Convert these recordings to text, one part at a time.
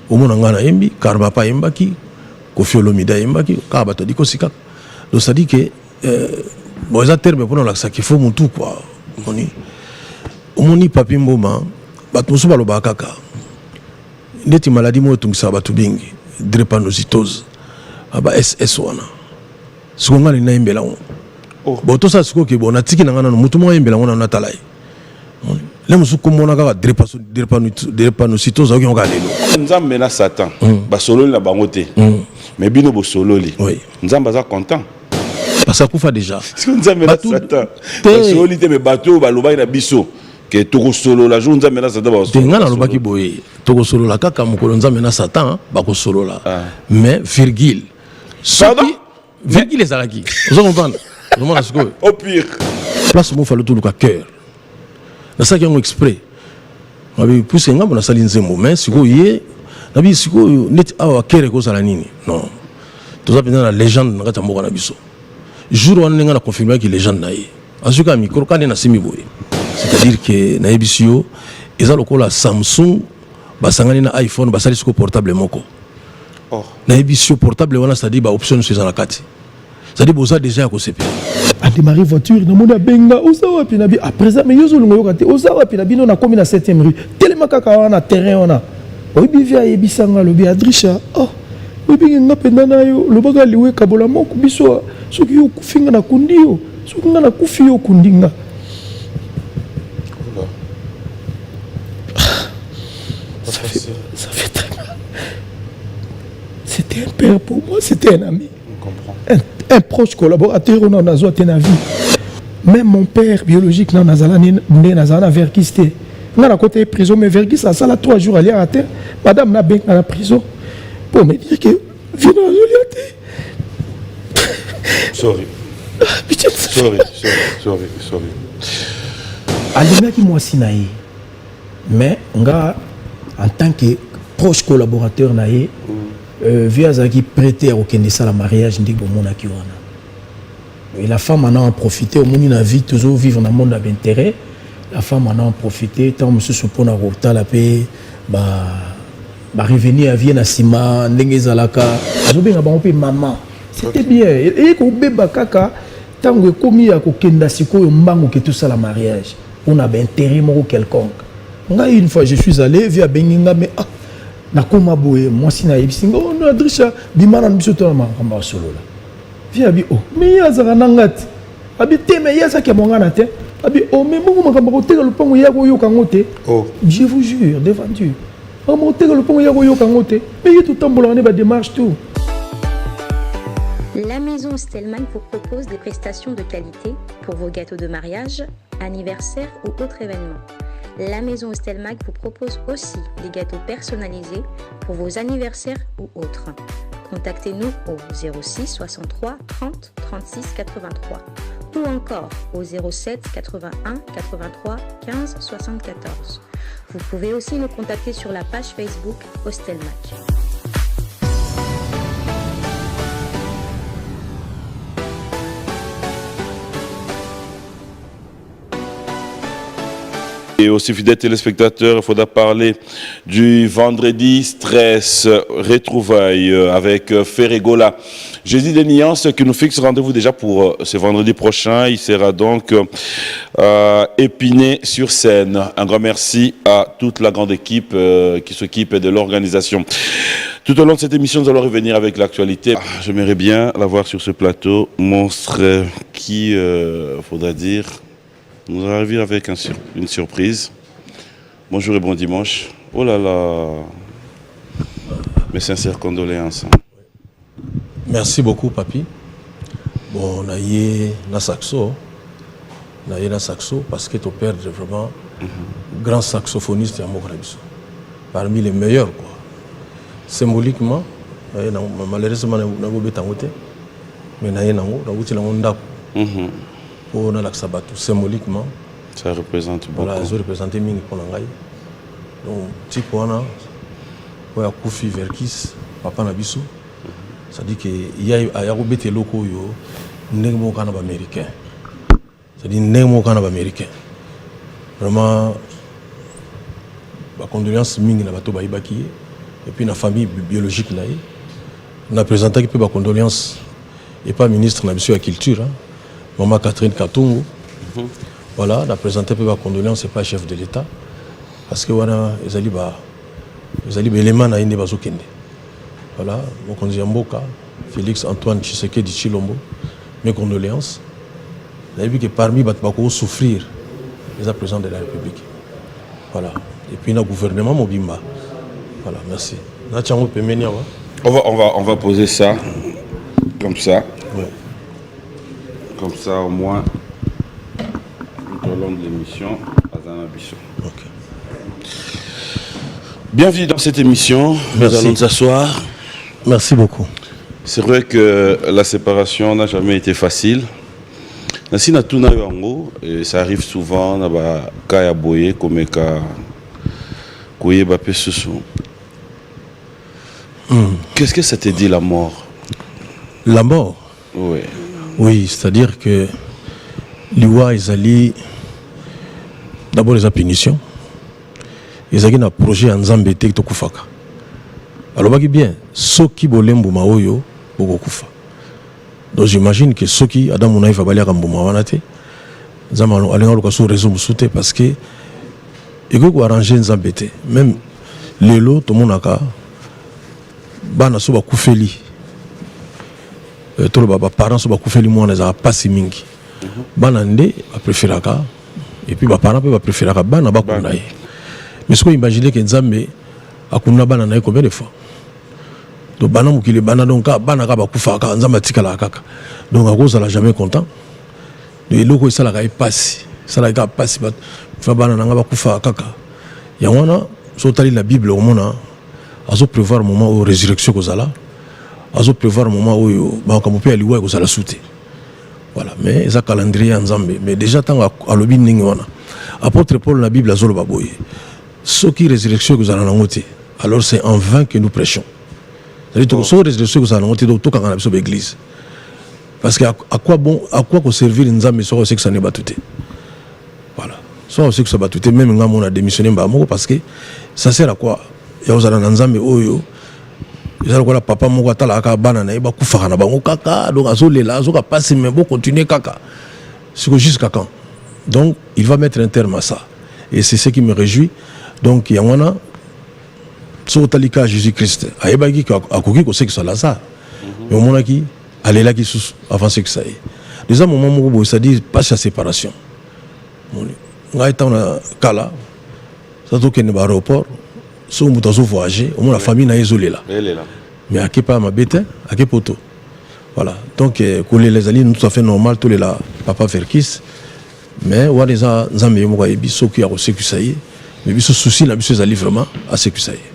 omona ngana yembi Karba pa yembaki Koffi Olomide yembaki Kabato diko sika donc ça dit que bon ça terme pour la ça qu'il faut mon tout quoi omoni Papi Mboma bato musu baloba kaka ndeti maladie mo tungisa bato bingi drépanocytose aba SS wana sikonga ni naimbela on bon to ça siko ke bon atiki na ngana mutu mo yembela wana na talai le musu komona kaka drépanocytose oki onga lelo nzambe na Satan ba sololi na bango te mais bino bo sololi nzambe za content parce que kufa déjà nzambe na Satan ba sololi te me bato ba loba na biso que toko solo la jour nzambe na Satan ba solo ngana lobaki boye toko solo la kaka mokolo nzambe na Satan ba ko solo la mais virgule virgule ezalaki vous comprenez comment est-ce que au pire place mo falo tout le cœur na ça qui est exprès abi pousse ngamba na sali nzembo mais siko ye na bi siko net awa kere ko sala nini non tout ça pendant la légende na kata moko na biso jour on nga na confirmer que légende na ye asuka micro quand na simi boye c'est-à-dire que na ebisio eza lokola Samsung basangani na iPhone basali siko portable moko na ebisio portable wana c'est-à-dire ba option sur la carte c'est-à-dire boza déjà ko sepe a démarrer voiture na mona benga osawa pinabi après ça mais yozo lungo yoka te osawa pinabi no na komi na 7e rue tellement kaka wana terrain wana oyibi via yebisanga lobi Adrisha oyibi nga penda na yo lobaka liwe kabola moko biso soki yo kufinga na kundio soki nga na kufi yo kundinga ça fait très mal. C'était un père pour moi, c'était un ami. Un proche collaborateur on a zoté na vie. Même mon père biologique na nazala né nazala verkiste. Na la côté prison mais verkiste ça sala 3 jours aller à terre. Madame na ben à la prison pour me dire que viens à Joliette. Sorry. Sorry. Alina qui moi sinaï. Mais nga en tant que proche collaborateur naïe via Zaki prêté au Kendessa la mariage ndi bomona ki wana. Et la femme en a profité au monde na vie toujours vivre dans le monde d'intérêt. La femme en a profité tant monsieur Sopona Rota la paix revenir à Vienne à Sima ndenge zalaka azobenga ba pe maman. C'était bien et ko beba kaka tango komi ya ko kenda siko yo mbango ke tout ça la mariage. On a intérêt moko quelconque. Une fois je suis allé via Benginga mais nakoma boye moi si na yebisinga on a Adrisha bimana biso to na kamba solo la via bi mais yazaka nangati abi te mais yazaka mongana te abi mais mongo makamba ko teka lupango yako yoka ngote je vous jure devant Dieu mo teka lupango yako yoka ngote mais yetu tambola ne ba démarche tout. La maison Stelman vous propose des prestations de qualité pour vos gâteaux de mariage, anniversaire ou autres événements. La maison Stelmag vous propose aussi des gâteaux personnalisés pour vos anniversaires ou autres. Contactez-nous au 06 63 30 36 83 ou encore au 07 81 83 15 74. Vous pouvez aussi nous contacter sur la page Facebook Stelmag. Et aussi fidèles téléspectateurs, il faudra parler du vendredi stress retrouvailles avec Ferregola. Jésus des Nuances qui nous fixe rendez-vous déjà pour ce vendredi prochain. Il sera donc Épinay-sur-Seine. Un grand merci à toute la grande équipe qui s'occupe de l'organisation. Tout au long de cette émission, nous allons revenir avec l'actualité. J'aimerais bien l'avoir sur ce plateau. Monstre qui, faudra dire... Nous allons arriver avec une surprise. Bonjour et bon dimanche. Oh là là. Mes sincères condoléances. Merci beaucoup, Papi. Bon, on a eu na saxo. Parce que tu perds vraiment grand saxophoniste à Mograbiso. Parmi les meilleurs, quoi. Symboliquement, malheureusement, on a oublié tangote. Mais on a eu pour la Sabato symboliquement ça représente beaucoup. Voilà, ça représente mingi pour ngai. Donc type wana oya Koffi Verkis papa na biso. Ça dit que il y a robete loko yo ndenge mo kana ba américain. Ça dit ndenge mo kana ba américain. Vraiment ba condoléances mingi na bato ba ibaki et puis la famille biologique naïe. On a présenté qui peut ma condoléance et pas ministre de la culture, hein. Maman Catherine Katungu. Voilà, on a présenté peu ma condoléance et pas chef de l'État parce que voilà, ils allaient éléments na inde bazokende. Voilà, mon conseiller Mboka, Félix Antoine Tshisekedi Tshilombo, mes condoléances. Vous avez vu que parmi les gens souffrir, les présidents de la République. Voilà. Et puis le gouvernement Mobimba. Voilà, merci. On va poser ça comme ça. Ouais. Comme ça au moins tout au long de l'émission. Okay. Bienvenue dans cette émission. Merci. Nous allons nous asseoir. Merci beaucoup. C'est vrai que la séparation n'a jamais été facile. Et ça arrive souvent dans Kaya Boye comme Qu'est-ce que ça te dit la mort? La mort? Oui. Oui, c'est-à-dire que l'Iwa Izali, d'abord les punitions. Ils ont un projet en Zambété qui Kufaka. Alors, bien, ceux qui bolembu maoyo, beaucoup kufa. Donc j'imagine que ceux qui Adam Mounaï va balayer comme Boumawanate, ils ont allé en sur réseau Moussouté parce que il faut arranger les embêtés. Même les lots, tout le monde a qu'à bana soba koufeli. Tout le baba parents soba koufeli moi on a pas si mingi. Bana ndé a préféré qu'à et puis baba parents peut préférer qu'à bana ba kunaï. Mais ce qu'on imagine que Nzambe a kuna bana naï combien de fois? Donc bana mukile bana donc bana ka ba kufa ka Nzambe tikala kaka. Donc à cause ça l'a jamais content. De loko ça la ka passe. Ça la ka passe ba fa bana nga ba kufa kaka. Ya wana so tali la Bible au mona azo prévoir moment où résurrection ko zala. Azo prévoir moment où ba ka mopé aliwa ko zala souté. Voilà, mais ça calendrier en Nzambe. Mais déjà tant à lobi ningi wana. Apôtre Paul la Bible azolo baboye. Ce qui résurrection ko zala ngoté. Alors c'est en vain que nous prêchons. C'est-à-dire que ce résurrection que ça a noté donc tout quand on a besoin d'église. Parce que à quoi servir Nzambe soit aussi que ça n'est pas tout. Voilà. Soit aussi que ça va tout même quand on a démissionné parce que ça sert à quoi? Il y a aux Nzambe oyo. Il y a quoi papa moko atala ka bana na ba kufa na bango kaka donc azolela azoka passer mais bon continuer kaka. C'est jusqu'à quand? Donc il va mettre un terme à ça. Et c'est ce qui me réjouit. Donc il y a un sur Talika Jésus-Christ, aïbagi akoki ko c'est que ça Lazare. Mais au moment qui aller là qui sous avancer que ça est. Déjà moment où ça dit pas sa séparation. On a été en kala, ça tout qu'un aéroport, sur mutazo voyager, au moins la famille n'a isolé là. Elle est là. Mais à qui pas ma bête, à qui poto. Voilà. Donc coller les alliés nous tout à fait normal tous les là papa Verkis. Mais on a des amis mo ka ebiso qui a reçu que ça y est. Mais biso souci la biso ali vraiment à ce que ça y est.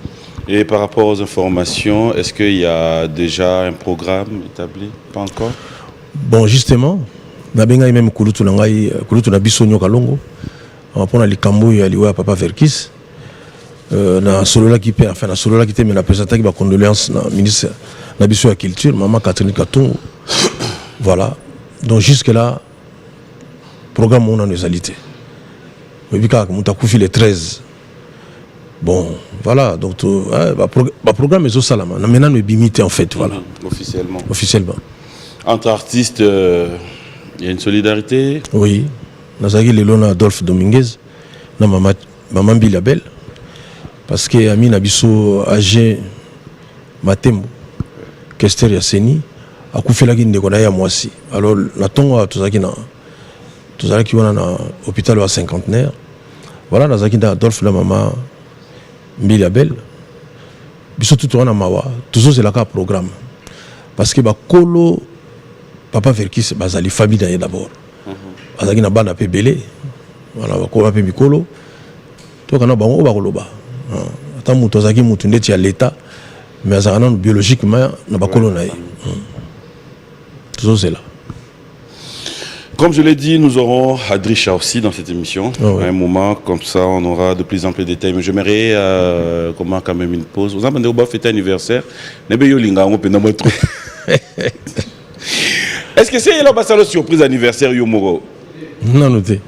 Et par rapport aux informations, est-ce qu'il y a déjà un programme établi? Pas encore? Bon, justement, nabenga même kulutu na biso nyoka longo. On prend les cambo ya liwa papa Verkis. Na solo la qui paie enfin na solo la qui te mais la présenté qui va condoléances na ministre na biso ya culture maman Catherine Katungu. Voilà. Donc jusque là programme on en réalité. Mais bika mutakufi le 13. Bon, voilà, donc programme est au Salama. Maintenant, nous bimité en fait, voilà. Officiellement. Entre artistes, il y a une solidarité? Oui. Nous avons Lelona Adolphe Dominguez, maman Bilabel, parce que Ami Nabiso âgé Matembo, Kester Yasseni, a coupé la guine de Kodaya Moissi. Alors, la tongue, tout ça qui est à l'hôpital à cinquantenaire. Voilà, nous avons Adolphe, la maman. Bilabel, biso tout on a mawa, toujours c'est là qu'un programme. Parce que kolo papa Verkis bazali famille d'ailleurs d'abord. Azaki na bana pe belé. Voilà ko pe mikolo. To kana bango ba koloba. Ata muto azaki mutu ndeti ya l'état mais azana biologiquement na ba kolo na ye. Toujours c'est là. Comme je l'ai dit, nous aurons Adrisha aussi dans cette émission. Oh oui. À un moment, comme ça, on aura de plus en plus de détails. Mais j'aimerais comment quand même une pause. Vous avez fêté anniversaire. Est-ce que c'est la surprise anniversaire Yomoro? Non, noté.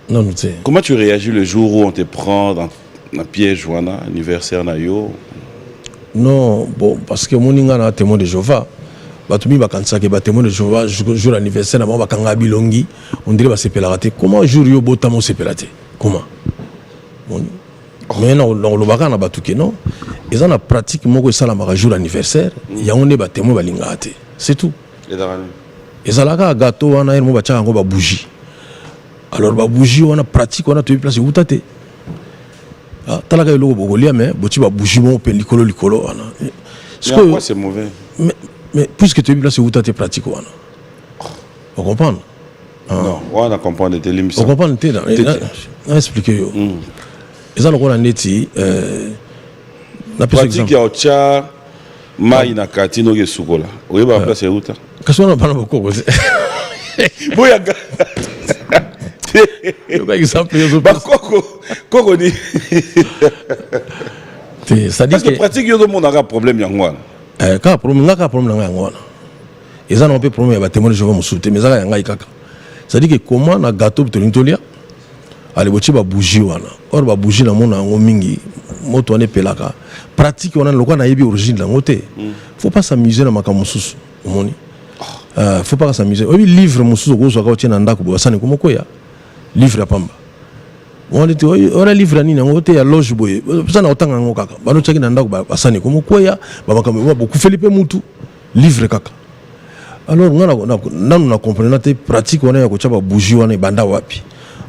Non, noté. Comment tu réagis le jour où on te prend na piège wana anniversaire na yo. Non, bon, parce que mon inga na témoin de Jéhovah. Batumi bakansa ke ba témoin de Jéhovah jour anniversaire na ba bakanga bilongi, on dirait ba sepela raté. Comment jour yo botamo sepelaté? Comment? Bon. Mais non, le baka na batuke non. Ils ont la pratique moko ça la jour anniversaire, ya on est ba témoin ba lingate. C'est tout. Et ça là gâteau wana er mo ba tcha ngo ba bougie. Alors ba bougie on a pratique on a trouvé place où taté. Ah, talaka yo logo bogolia mais boti ba bougie mo pe likolo wana. Pourquoi c'est mauvais? Mais puisque tu es placé où tu as pratiqué, on comprend. Non, on a compris de tes limites. On comprend, on a expliqué. Et ça, on a dit, pratique ya ocha mai na katino ke sukola. Oui, bah place où tu? Qu'est-ce qu'on a parlé beaucoup? Boya. Par exemple, Koko ni. Ça dit parce que pratique yo do monde a problème yangwa. Quand problème na ngwana. Ils ont un peu problème ya témoin de Jéhovah musuté mais ça yanga ikaka. Ça dit que comment na gâteau tolintolia ale boti ba bougie wana. Or ba bougie na mona ngo mingi moto ane pelaka. Pratique wana lokwa na yebi origine la ngote. Faut pas s'amuser na makambo mususu. Omoni. Faut pas s'amuser. Obi livre mususu ko so ka otina ndako bo basani ko mokoya. Livre ya pamba. On dit on a livre nini ngote ya loge boye. Ça na otanga ngo kaka. Bano chaki na ndako basani ko mokoya. Ba makambo beaucoup Felipe mutu livre kaka. Alors on a compris notre pratique on a ko chaba bougie wana banda wapi.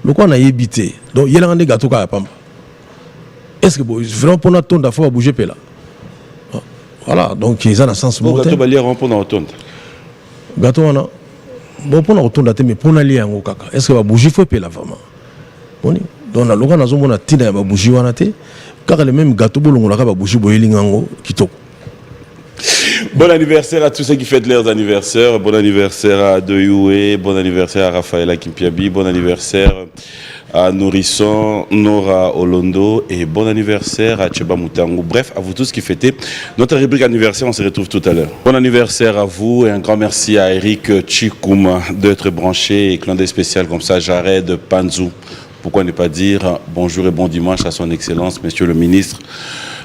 Lokwa na yebité. Donc yela ngande gâteau ka pamba. Est-ce que vraiment pour notre tonda faut bouger pela. Voilà, donc ils ont un sens bon gâteau balier on pour notre tonda. Gâteau wana bon pour notre tonda mais pour na lier ngo kaka. Est-ce que va bouger faut pela vraiment. Boni. Donc na lokwa na zo mona tina ya bougie wana te. Car le même gâteau bolongo la ka bougie boyelinga ngo kitoko. Bon anniversaire à tous ceux qui fêtent leurs anniversaires. Bon anniversaire à Doyoué, bon anniversaire à Raphaël Akimpiabi, bon anniversaire à Nourrisson, Nora Olondo et bon anniversaire à Tcheba Moutango. Bref, à vous tous qui fêtez notre rubrique anniversaire, on se retrouve tout à l'heure. Bon anniversaire à vous et un grand merci à Eric Chikouma d'être branché et clandé spécial comme ça, Jared Panzou. Pourquoi ne pas dire bonjour et bon dimanche à son excellence, monsieur le ministre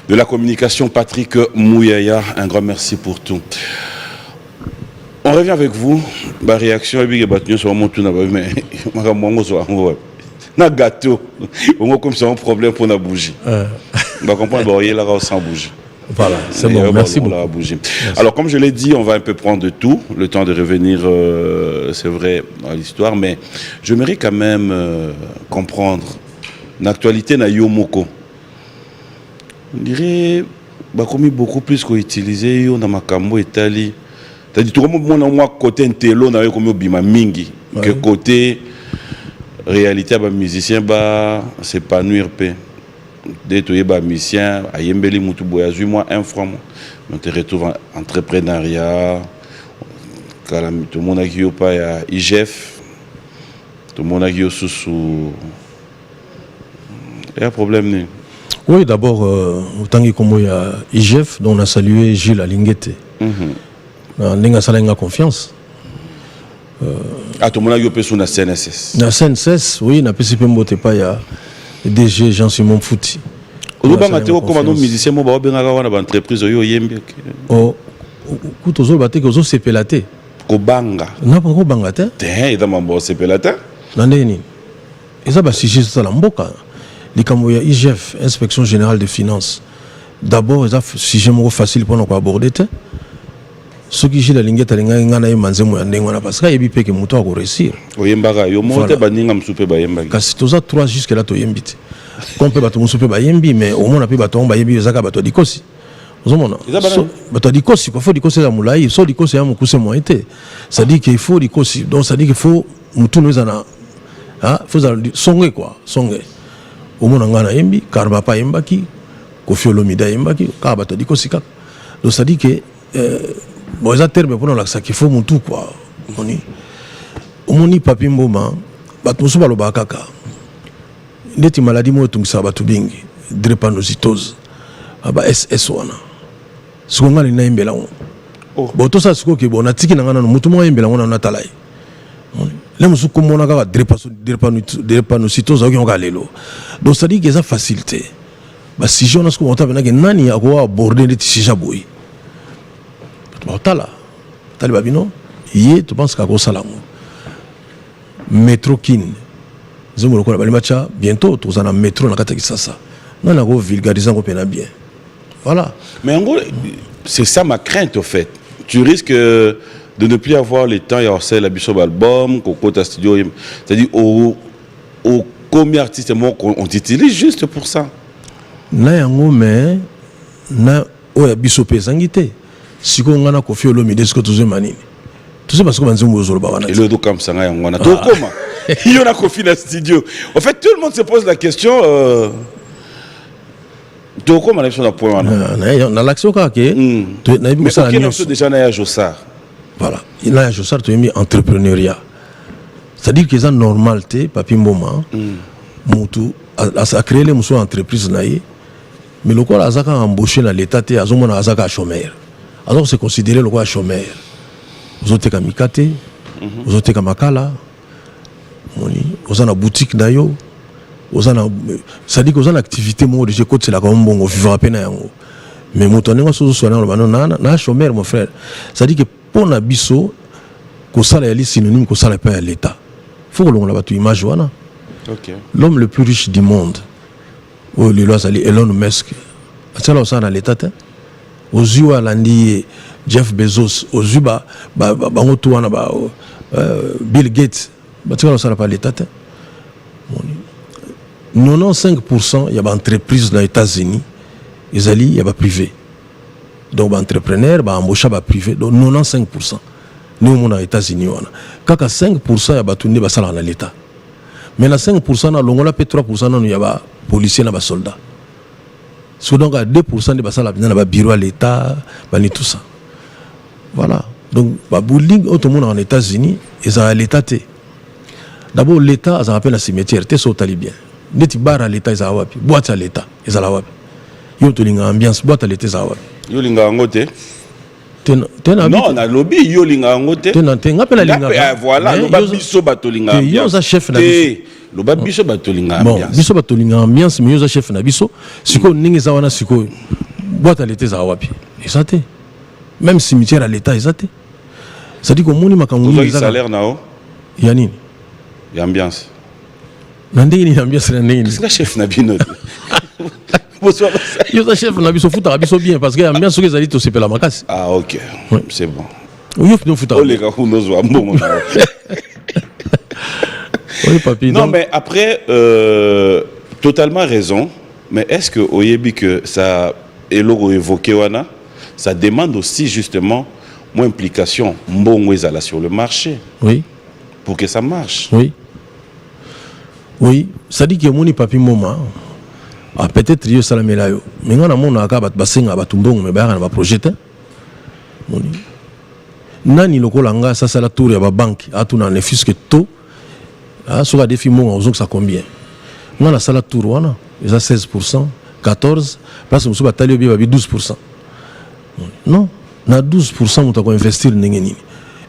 de la communication, Patrick Mouyaya. Un grand merci pour tout. On revient avec vous. Ma réaction est sur mon tour, mais na gâteau. On comme c'est un problème pour la bougie. On va comprendre là sans bougie. Voilà, c'est bon, merci beaucoup. Merci. Alors, comme je l'ai dit, on va un peu prendre de tout, le temps de revenir, c'est vrai, dans l'histoire, mais j'aimerais quand même comprendre l'actualité na Yomoko. On dirait qu'il beaucoup plus qu'on utilisé dans ma cambo Italie. C'est-à-dire tout le monde côté intello na comme bima mingi que côté réalité ba musicien ba s'épanouir pe. Dès que tu es musicien, à Yembeli mutu boyazu moi un franc. On te retrouve en entrepreneuriat. Tout le monde a qui pas ya IGF. Tout le monde a qui sous. Il y a un problème. Oui, d'abord, autant que il y a IGF, dont on a salué Gilles Alinguete. On a confiance. Tout le monde a eu sur la CNSS. La CNSS, oui, on a pas il y a DG Jean-Simon Fouti. Vous avez comme un musicien, vous avez une entreprise. Oh, vous avez une CPLAT. Kobanga. Non, pas Kobanga. Il y a un CPLAT. Et ça, c'est juste la mboka. Les Camboya IGF, Inspection Générale des Finances. D'abord, c'est un sujet facile pour nous aborder. Ce qui est la ligne de l'Inga, parce qu'il y a des gens qui ont réussi. Oui, parce que 3 jusqu'à là, tu as un bit. Quand on peut battre mais au moins, on peut battre un bit, ça va être dikosi. Ça dit qu'il faut dikosi. Donc, ça dit qu'il faut nous tourner à songer quoi. Songer. Au moins, on a un bit, Karbapa Mbaki, Kofi Olomida Mbaki, Karbato dikosi. Donc, ça dit que. Bon, les termes pour nous là, qu'il faut mon tout quoi. On y papi mboma, batmusu baloba kaka. Ndeti maladie mo tungisa batu bingi, drépanocytose. Aba SS wana. Sikonga ni nayimbela on. Bon to sa siko ke bona tiki nangana no mutu mo yimbela on na talai. Le musu ko mona kaka drépanocytose oki on ka lelo. Donc ça dit que ça facilité. ba sujet on a ce qu'on entend maintenant que nani a quoi aborder les sujet boy tala tali babino yé tu penses qu'à quoi ça là métro kin zomo le quoi ba matcha bientôt tous en métro na kata kisasa non na go vulgariser on peut bien voilà. Mais en gros c'est ça ma crainte au fait. Tu risques de ne plus avoir le temps, il y a aussi la Bishop album, Coco Studio, c'est-à-dire au combien d'artistes on t'utilise juste pour ça. Na yango mais na oya Bishop ezangité. Si on a confié au Lomide ce que tu as manini. Tu sais parce que manzi mozolo ba wana. Et le do comme ça nga yango na. To comment? Il y en a confié dans le studio. En fait tout le monde se pose la question to comment la question point wana. Na l'action ka ke na mais ça déjà na ya Jossar. Voilà, il a Jossar tu as mis entrepreneuriat. C'est-à-dire que c'est normal papi mboma. Mutu a créé les muso entreprise naïe. Mais le quoi azaka embauché dans l'état té azomona azaka chômeur. Alors c'est considéré le quoi chômeur. Vous êtes comme Mikate, vous êtes comme Makala. Vous avez une boutique d'ailleurs. Ça dit que vous avez une activité moi de côté c'est la comme bon vivre à peine. Mais mon tonnerre sur ce soir na chômeur mon frère. Ça dit que pour na biso que ça est synonyme que ça n'est pas l'état. Faut que l'on la batu image wana. OK. L'homme le plus riche du monde. Oh le loi ali Elon Musk. Ça là ça dans l'état hein. Aux yeux alandi Jeff Bezos aux yeux ba ngoto wana ba Bill Gates. Ba tu ça pas l'état hein. 95% il y a des entreprises dans les États-Unis, il y a des privés. Donc des entrepreneurs, des embaucheurs privés, donc 95%. Nous sommes aux États-Unis. Quand 5% il y a des tournés dans l'État. Mais dans 5%, il y a 3% il y a des policiers et des soldats. Donc à 2% il y a des bureaux à l'État, tout ça. Voilà. Donc le bullying, tout le monde aux États-Unis, ils ont l'État. D'abord l'État, ils appellent un cimetière, c'est au talibien. Neti bar à l'état ils wapi boîte à l'état ils ala wapi yo to linga ambiance boîte à l'état ils wapi yo linga ngote non na lobby yo linga ngote tenga pela linga voilà no ba biso bato linga ambiance yo za chef na biso lo ba biso bato linga ambiance bon biso bato linga ambiance mais yo za chef na biso siko ningi za wana siko boîte à l'état ils wapi ezate même cimetière à l'état ezate ça dit que moni makamuni vous avez salaire nao ya nini ya ambiance nandini ambiance nandini c'est la chef na bino yo sa chef na biso futa biso bien parce que ambiance que ezali to sepela makasi ah OK c'est bon yo fino futa oh les gars nous zo mbongo oui papi non mais après totalement raison mais est-ce que oyebi que ça eloko évoqué wana ça demande aussi justement moins implication mbongo ezala sur le marché oui pour que ça marche oui ça dit que moni papi moma ah peut-être yo salamela yo mais ngana mona ka bat basenga batumbongo me ba na projet moni nani lokola nga ça la tour ya ba banque atuna ne fisque to ah soka défi monga ozok ça combien ngana sala tour wana eza 16% 14 place musuba talio bi ba 12% non na 12% muta ko investir ndenge nini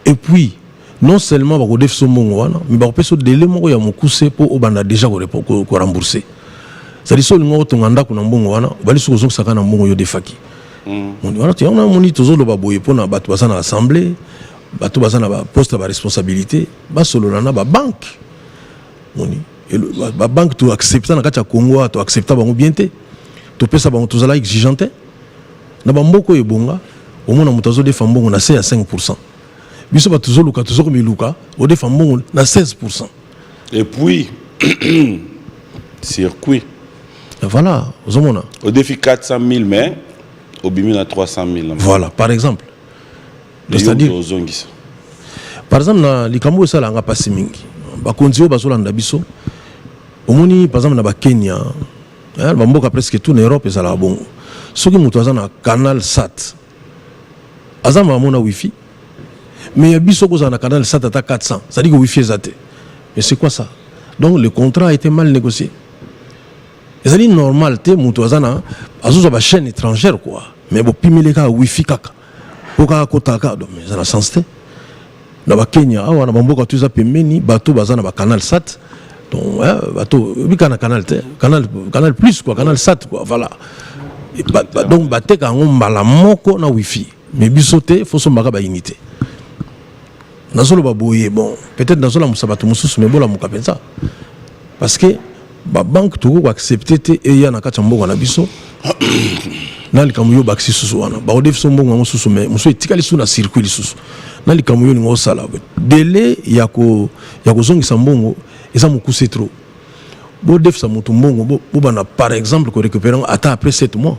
et puis non seulement ba ko def so mongo wana mais ba ko peso délai moko ya mokuse po obanda déjà ko rembourser ça dit so lingo to nganda kuna mbongo wana bali suko zo saka na mbongo yo defaki moni wana tu on moni tozo lo ba boye pona batu basana assemblée batu basana ba poste ba responsabilité ba solo na ba banque moni et ba banque to accepter na kati ya Congo to accepter bango bien te to pesa bango to zala exigeante na ba mboko ebonga au moins na mutazo defa mbongo na 5%. Biso ba toujours luka toujours miluka au defa mbongo na 16%. Et puis circuit voilà ozomona au défi 400 000 mais au bimi na 300 000 voilà par exemple c'est-à-dire par exemple na likambo ça la nga pasi mingi ba konzio bazolanda biso omoni par exemple na ba Kenya ba mboka presque tout en Europe ça la bongo soki mutu aza na canal sat azama mona wifi mais ya biso ko za na canal sat ata 400 ça dit que wifi ezate mais c'est quoi ça donc le contrat a été mal négocié c'est normal te mutu aza na azuza ba chaîne étrangère quoi mais bo pimeleka wifi kaka poka kotaka donc mais ça na sens te na ba Kenya awa na mboka tu za pembeni bato baza na ba canal sat donc bateau canal plus quoi, canal sat quoi, voilà. Donc batek a un mbala moko na wifi mais bisoté faut son baka ba unité nazolo baboye bon peut-être nazola musabatu mususu mais bola mukapenza parce que ba banque tout ko accepter te e ya na kati mbongo na biso na likamuyo baxi susu wana ba odef so mbongo mususu mais muso etikali su na circuit susu na likamuyo ni ngo sala délai ya ko zongisa mbongo eza mukuse trop bo def sa mutu mbongo bo bana par exemple ko récupérer ata après 7 mois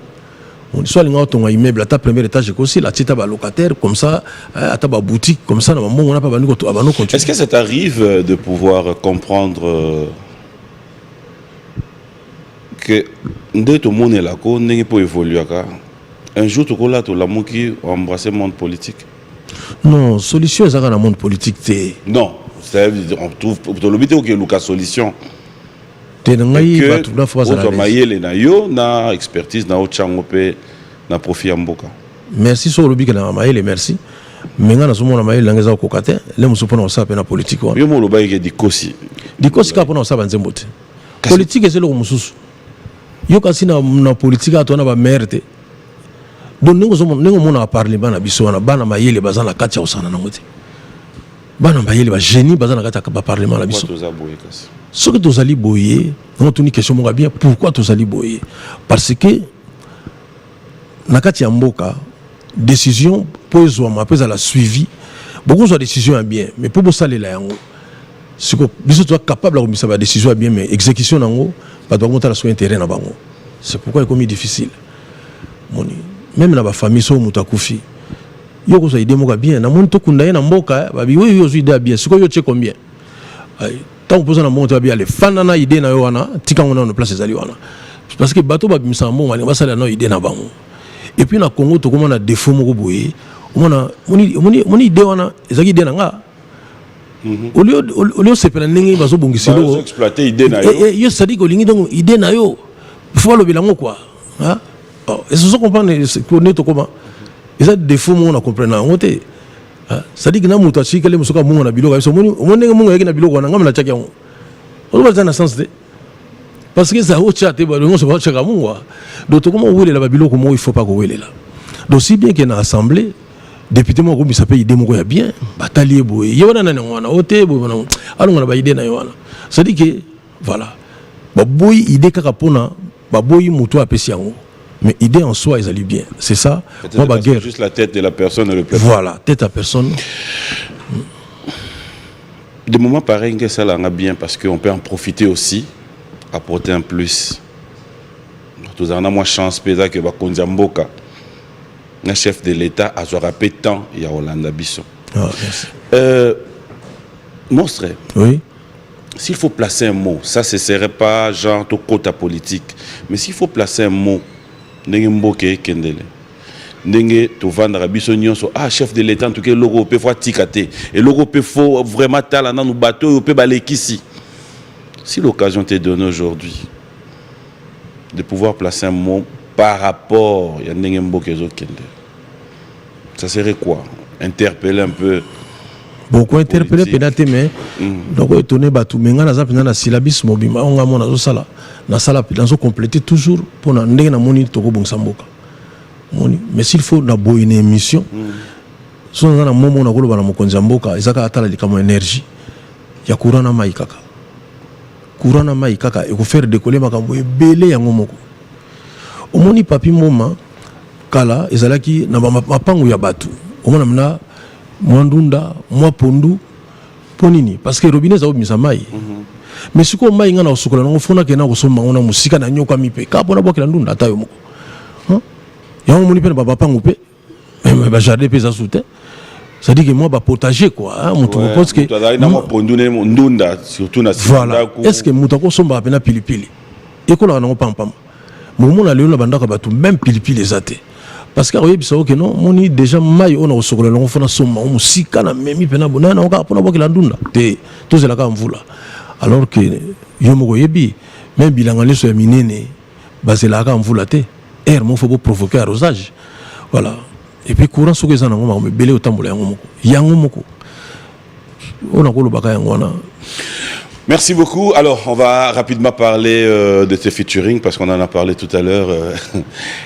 on soit linga otonga immeuble ata premier étage ko si la tita ba locataire comme ça ata ba boutique comme ça na mbongo na pa bani ko abano continue. Est-ce que ça t'arrive de pouvoir comprendre que dès tout le monde est là ko ndenge po évoluer ka un jour to ko la to la moki embrasser le monde politique? Non, solution ça dans le monde politique té. Non, c'est on trouve to le bité que Lucas solution. Que na expertise na ochangope na profit mboka. Merci sur le bic na maïle merci. Mais ngana somo na maïle langeza ko kate le musupo na sa pe na politique wa. Yo mo lo baye dikosi. Dikosi ka pona sa banze mbote. Politique c'est le mususu. Yo kasi na politique atona ba merde. Donc nengo mona parlement na biso na bana maïle bazana kati osana na ngote. Bana maïle ba génie bazana kati ba parlement na biso. Ce que tu as boyer, on a une question bien. Pourquoi tu as boyer? Parce que nakati ya mboka décision pose ou après à la suivi beaucoup de décisions bien mais pour ça les là ce que biso tu es capable de faire décision bien mais exécution nango pas doit monter la soin intérêt na bango. C'est pourquoi il est difficile. Même na ba famille so mutakufi yo ko ça idée moka bien na monto kunda na mboka ba bi yo idée bien ce que yo tche combien tant que na monte bien les fans na idée na yo wana tika ngona na place ezali wana parce que bateau ba bimisa mbongo ba sala na idée na bango et puis na Congo to comment na défaut moko boye moni idée wana ezaki idée na nga au lieu sepela ndenge bazo bongiselo exploiter idée na yo yo sadi ko lingi donc idée na yo faut le bilango quoi hein et ce sont comprendre connaît to comment ils a défaut mo na comprendre ngote c'est-à-dire que na mutu achikele musoka mungu na biloko so moni ndenge mungu yaki na biloko na ngamela chaki yango on va dans sens de parce que ça au chat te ba ngo so ba chaka mungu donc comment welela ba biloko mo il faut pas ko welela donc si bien que na assemblée député mo ko bisa pe idée moko ya bien batalier boye yona na ngwana ote bo na alonga na ba idée na yona c'est-à-dire que voilà ba boy idée kaka pona ba boy mutu apesi yango. Mais idée en soi, ils allaient bien. C'est ça. Moi, c'est juste la tête de la personne et le peuple. Voilà, tête à personne. Des moments pareils, ça l'a bien parce qu'on peut en profiter aussi, apporter un plus. Nous avons moins chance, peut-être que Bakondiamboka, un chef de l'État, a joué rapide tant, il y a Hollande Bisson. Ah, merci. Monstre. Oui. S'il faut placer un mot, ça ne serait pas genre tout quota politique, mais s'il faut placer un mot, ndenge mboke kendele ndenge to vendre biso nyonso chef de l'état en tout cas logo pe faut tikate et logo pe faut vraiment tala na nous bateau pe balekisi. Si l'occasion t'est donnée aujourd'hui de pouvoir placer un mot par rapport ya ndenge mboke zo kendele, ça serait quoi? Interpeller un peu beaucoup interpeller pénaté mais donc étonné batu menga na zapina na syllabus mobima on nga mona zo sala na sala dans compléter toujours pour na ndenge na moni to ko bongsa mboka moni mais s'il faut na boy une émission so na momo na koloba na mokonzi mboka ezaka atala likamo énergie ya courant na mai kaka e ko faire décoller makambo ebele yango moko omoni papi moma kala ezalaki na mapango ya batu omona mna mwandunda mwa pondu ponini parce que robinet za obimisa mai mais siko mai ngana usukola ngo fona kena kusoma ngona musika na nyoka mipe ka pona bokela ndunda tayo moko ya moni pe baba pangu pe ba jardin pe za soute ça dit que moi ba potager quoi mutu parce que na mo pondu ne ndunda surtout na voilà est-ce que mutu ko somba pe na pilipili ekola na ngo pampam mo na lelo bandaka batu même pilipili ezate. Parce que oui, que non, moni déjà mai on a osokola longo fona soma o musika na memi pena bona na ka pona bokela ndunda te to zela ka mvula alors que yo moko yebi même bilanga leso ya minene bazela ka mvula te mo faut provoquer arrosage voilà et puis courant soko ezana ngoma me belé otambola yango moko on a ko lobaka yango na Merci beaucoup. Alors, on va rapidement parler de tes featuring parce qu'on en a parlé tout à l'heure.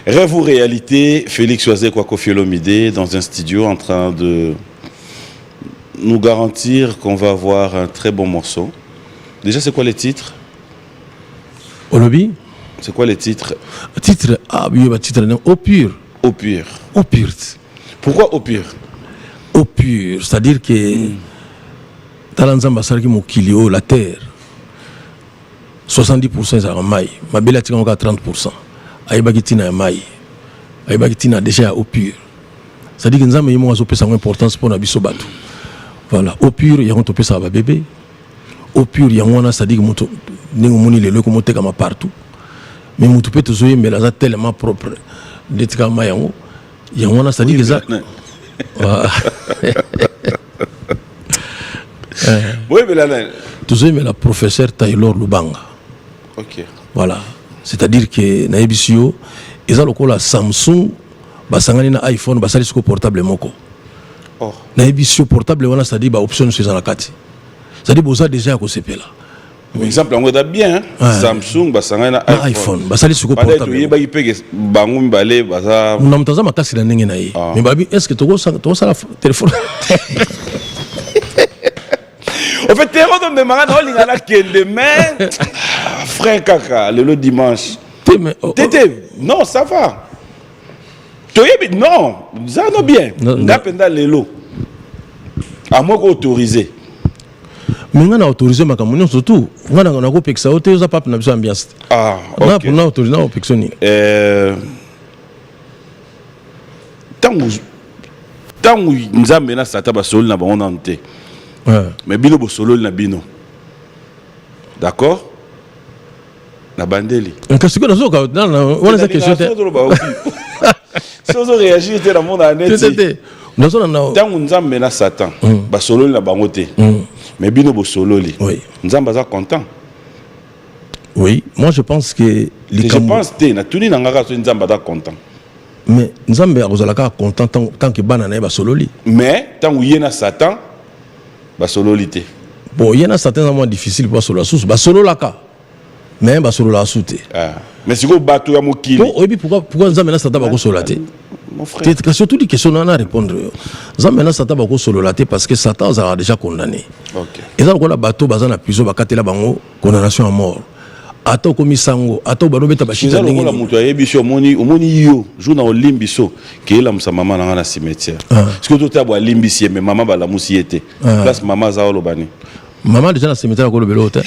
Rêve ou réalité, Félix Oisé Kouakofi Olomide dans un studio en train de nous garantir qu'on va avoir un très bon morceau. Déjà, c'est quoi les titres? Olobi? C'est quoi les titres? Titre, titre, au pur. Au pur. Au pur. Pourquoi au pur? Au pur, c'est-à-dire que Talanzamba Sarki Mokilio, la terre, 70% c'est en maï, ma belle a 30%. Aïbagitina est maï, Aïbagitina déjà au pur. C'est-à-dire que nous avons une importance pour Nabiso Batou. Voilà, au pur, il y a un topé ça va bébé. Au pur, il y a un c'est-à-dire que nous avons les locaux montés comme partout. Mais nous avons tous les mais là, tellement propre. Il y a un c'est-à-dire que ça. Oui, mais là. Tous les mais la professeur Taylor Lubanga. Ok. Voilà. C'est-à-dire que Naibisio, ils ont le la Samsung, basangani na iPhone, basali sur portable moko. Oh. Naibisio portable wana c'est-à-dire ba option sur la carte. C'est-à-dire boza déjà ko sepela. Par exemple, on regarde bien Samsung, basangani na iPhone, basali sur portable. Il y a des bangum balé, baza. Nous n'avons pas makasi na ndenge na ye. Mais babi, est-ce que tu as la téléphone? En fait, tu es en train de me demander demain, frère Kaka, le dimanche. Tété, non, ça va. Non, ça va bien. N'appelle les lots. À moi autorisé. Mais on a autorisé ma caméra surtout. On a coupé que ça autorise pas pour notre ambiance. Ah, ok. On a autorisé na opexoni. Tant où nous avons mené ça taba sol na ba on ante. Mais bino bo solo na bino. D'accord? Na bandeli. Qu'est-ce que nous avons on a cette question. Si on réagit dans le monde en net. Nous avons mené Satan. Ba solo na bango te. Mais bino bo solo li. Oui. Nous sommes contents. Oui, moi je pense que je pense que na tuni na ngaka so nzamba da content. Mais nzamba azalaka content tant que banana ba solo li. Mais tant où yena Satan ba solo li te. Bon, il y en a certains moments difficiles pour solo la source, ba solo la ka. Mais ba solo la soute. Ah. Mais si go bato ya mokili. Bon, et puis pourquoi nzamba na Satan ba ko solo la te? Mon frère. C'est surtout des questions à répondre. Nzamba na Satan ba ko solo la te parce que Satan a déjà condamné. OK. Et ça ko la bateau bazana prison ba katela bango condamnation à mort. Ato komi sango, ato bano beta bashita ndenge. Nzalo ko la muto ya biso omoni yo, jouna o limbiso ke la msa mama na cimetière. Parce que tout abo limbisi mais maman ba la musiété. Place maman za lo bani. Maman déjà na cimetière ko lo belo te.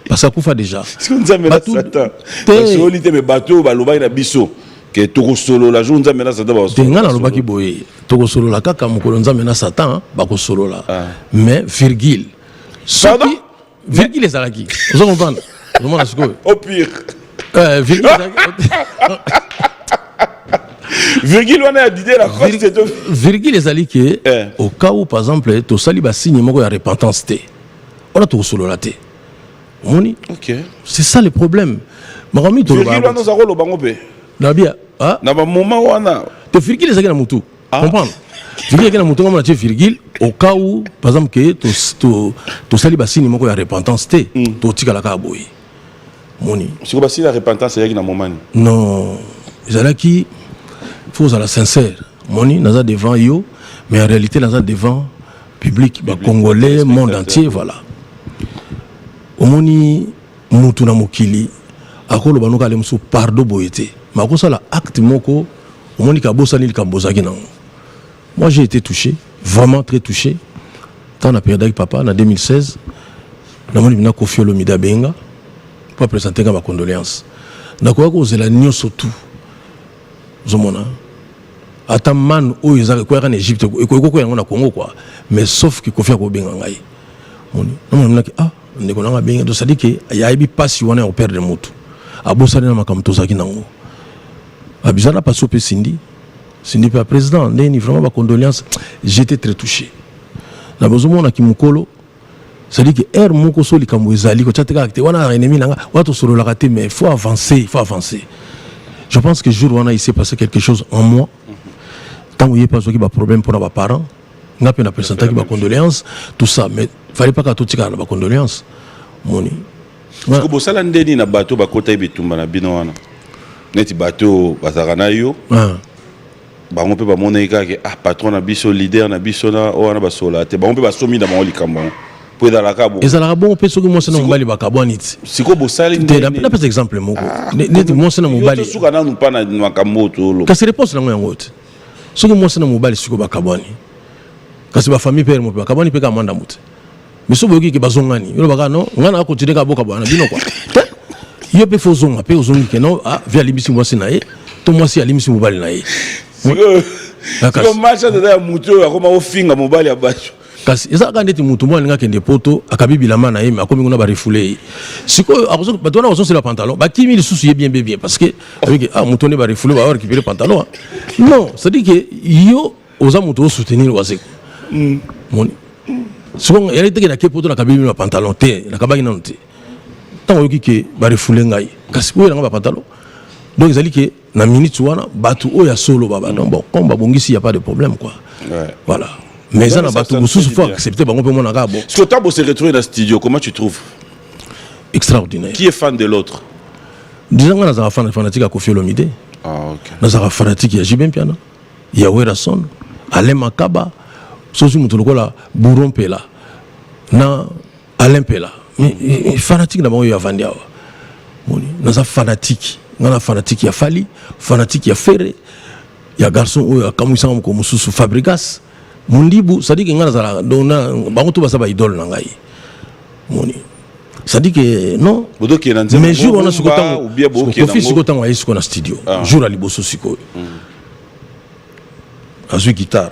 Parce que kufa déjà. Parce que nzambe na Satan. Parce que olité me bateau ba lo ba na biso ke toko solo la jour nzambe na Satan ba solo. Tenga na lo ba ki boye. Toko solo la kaka mokolo nzambe na Satan ba ko solo la. Mais virgule. Pardon? Virgule ezalaki. Vous comprenez? Au pire. Virgile on a dit la cause de virgule ezali que au cas où par exemple to sali ba signe moko ya repentance té. On a to solo la té. Moni. OK. C'est ça le problème. Marami to virgule on a lo bango pe. Na bien. Ah. Na ba moment wana. To virgule ezali na mutu. Comprendre? Virgule ezali na mutu ngoma na virgule au cas où par exemple que to sali ba signe moko ya repentance té. To tika la ka boy. Moni. Si vous avez la repentance, il y a un moment. Non. Il faut être sincère. Moni, nous sommes devant eux, mais en réalité, nous sommes devant le public, Congolais, monde entier, voilà. Moni, nous sommes mokili. Akolo banuka le musu pardon boyete. Mais à la acte moko, moni kabosani le kambozaki nango. Moi, j'ai été touché, vraiment très touché. Tant la période avec papa, en 2016, nous avons eu Kouakofi Olomide Benga. Pour présenter ma condoléance. D'accord, c'est la nuit surtout. Zomona. Attends, man, où ils ont quoi en Égypte, et quoi en Congo, quoi. Mais sauf que Kofi a bien engaillé. On a dit, ah, on a bien, donc ça dit qu'il y a eu pas si on est au père de moto. À Bossana, ma comme Tosaki Nango. À Bizana, pas soupé Cindy. Cindy, pas président, n'est vraiment ma condoléance. J'étais très touché. N'a besoin de Kimukolo. C'est-à-dire que R moko soli kamwezali ko tchateka acte wana ennemi nanga wato solo la raté mais il faut avancer. Je pense que jour où il s'est passé quelque chose en moi. Tant où il y a pas de problème pour nos parents, n'a pas présenté qui condoléances, tout ça mais fallait pas qu'à tout tika na condoléances. moni parce que bosala ndeni na bato bakota bitumba na bino wana neti bato bazaka na yo bango mpe bamona kaka ah patron na biso leader na biso na wana basola te bango mpe basomi na bango likambo po ezalaka bon ezalaka bon mpe soki mwasi na mobali bakabwani ti siko bosali napesa exemple moko neti mwasi na mobali suka nanu mpa na makambo tolo kasi réponse nango yango te soki mwasi na mobali siko bakabwani kasi bafamille pere mope bakabwani mpe kamanda mote miso boyoki ke bazongani yo baka no ngana akontinue ka boka bwana bino kwa yo mpe fo zonga mpe ozongi ke no vi alimbisi mwasi na ye to mwasi alimbisi mobali na ye siko match ya mutu oyo akoma ofinga mobali ya bato kasi ezalaka ndeti mutu mwana alingi akende poto akabi bilama na ye me akomi kuna barefule ye sikoyo bato wana bazosala pantalon bakimi lisusu ye bien parce que abiki mutu one barefule barécupere pantalon non c'est-à-dire que yo oza mutu osoutenir waseko moni sikoyo yali teke nake poto nakabi bino pantalon te nakabaki nano te ntango oyoki ke barefule ngai kasi oyo nanga bapantalon donc ezali ke na minute wana bato oyo ya solo baba donc bon comme babongisi y a pas de problème quoi voilà. Mais ça n'a pas tout sous faut accepter par mon arabe. Ce que tu as se retrouver dans le studio, comment tu trouves? Extraordinaire. Qui est fan de l'autre? Disons que nous avons fanatique à Koffi Olomide. Ah ok. Nous avons fanatique à Jibem Piana. Yawera Son, Alain Makaba, Sosu Mutolokola, Bouron Pela, na Alain Pela. Mais fanatique d'abord il y a Vandiawa. Nous avons fanatique. Nous avons fanatique il y a Fali, fanatique il y a Ferré, il y a garçon il y a Kamuisam comme Soussou Fabregas. Mundibu ça dit que ngana zala dona bango to basaba idole na ngai moni ça dit que non mais jour on a ce temps ou bien bo ki na ngo temps ayi na studio jour ali bosso siko azu guitare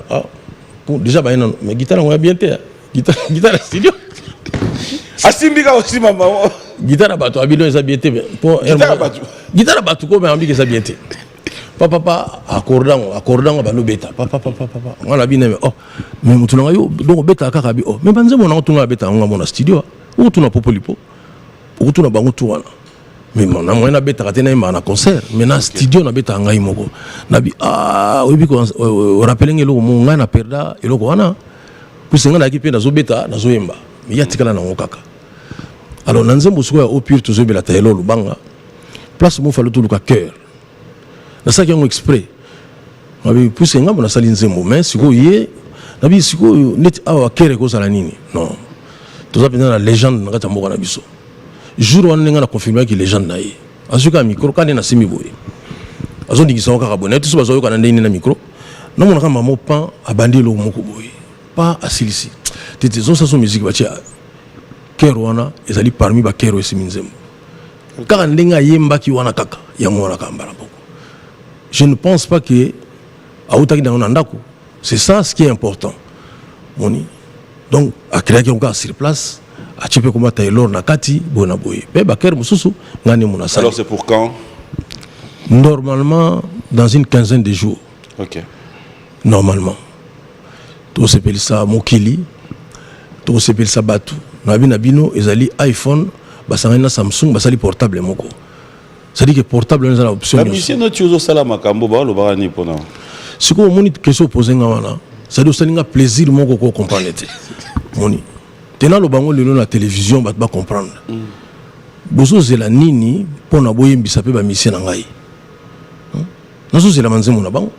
pour déjà ba non mais guitare on a bien té guitare studio asimbika aussi mama guitare bato abilo eza bien té pour guitare bato ko ba ambika eza bien té papa accordant ba no beta papa ngala bina mais mutulanga yo donc beta kaka bi mais banze mona tunga beta nga mona studio ou tuna popolipo ou tuna bango tuwana mais mona mona beta katena ima na concert mais na studio na beta ngai moko na bi obi ko rappelenge lo mo nga na perda eloko wana kusenga na kipe na zo beta na zo yemba mais ya tikala na ngokaka alors na nzembo siko ya au pire to zo bela ta elo lubanga place mo falo tuluka cœur na ça qui ont exprès mabi pousse ngamba na sali nzembo mais siko ye nabi siko net awa kere ko sala nini non tout ça pendant la légende na katamboka na biso jour wana nga na confirmer que légende na ye azuka micro kana na simi boye azo ndikisa ka kabone tout ça bazo yoka na ndeni na micro na mona kama mo pan abandi lo moko boye pas asilisi tete zo sa so musique ba tia kero wana ezali parmi ba kero esi nzembo kaka ndenga yemba ki wana kaka yango wana kambala boko. Je ne pense pas que c'est ça ce qui est important. Donc, à créer quelqu'un sur place, à tuer comme Taylor Nakati, Bonaboy. Alors, c'est pour quand? Normalement, dans une quinzaine de jours. Ok. Normalement. Tout s'appelle ça Mokili, tout s'appelle ça Batu. Nabino, ils allaient iPhone, Basangana Samsung, Basali portable Moko. C'est-à-dire que portable est une option. La musicien no tu uso sala makambo ba lo ba ni pona. Ce que moni question poser ngwana. Ça doit être un plaisir mon ko comprendre té. Moni. Tena lo bango lelo na télévision ba comprendre. Bozo zela nini pona boyembisa pe ba musicien na ngai. Nazo zela manzemo na bango.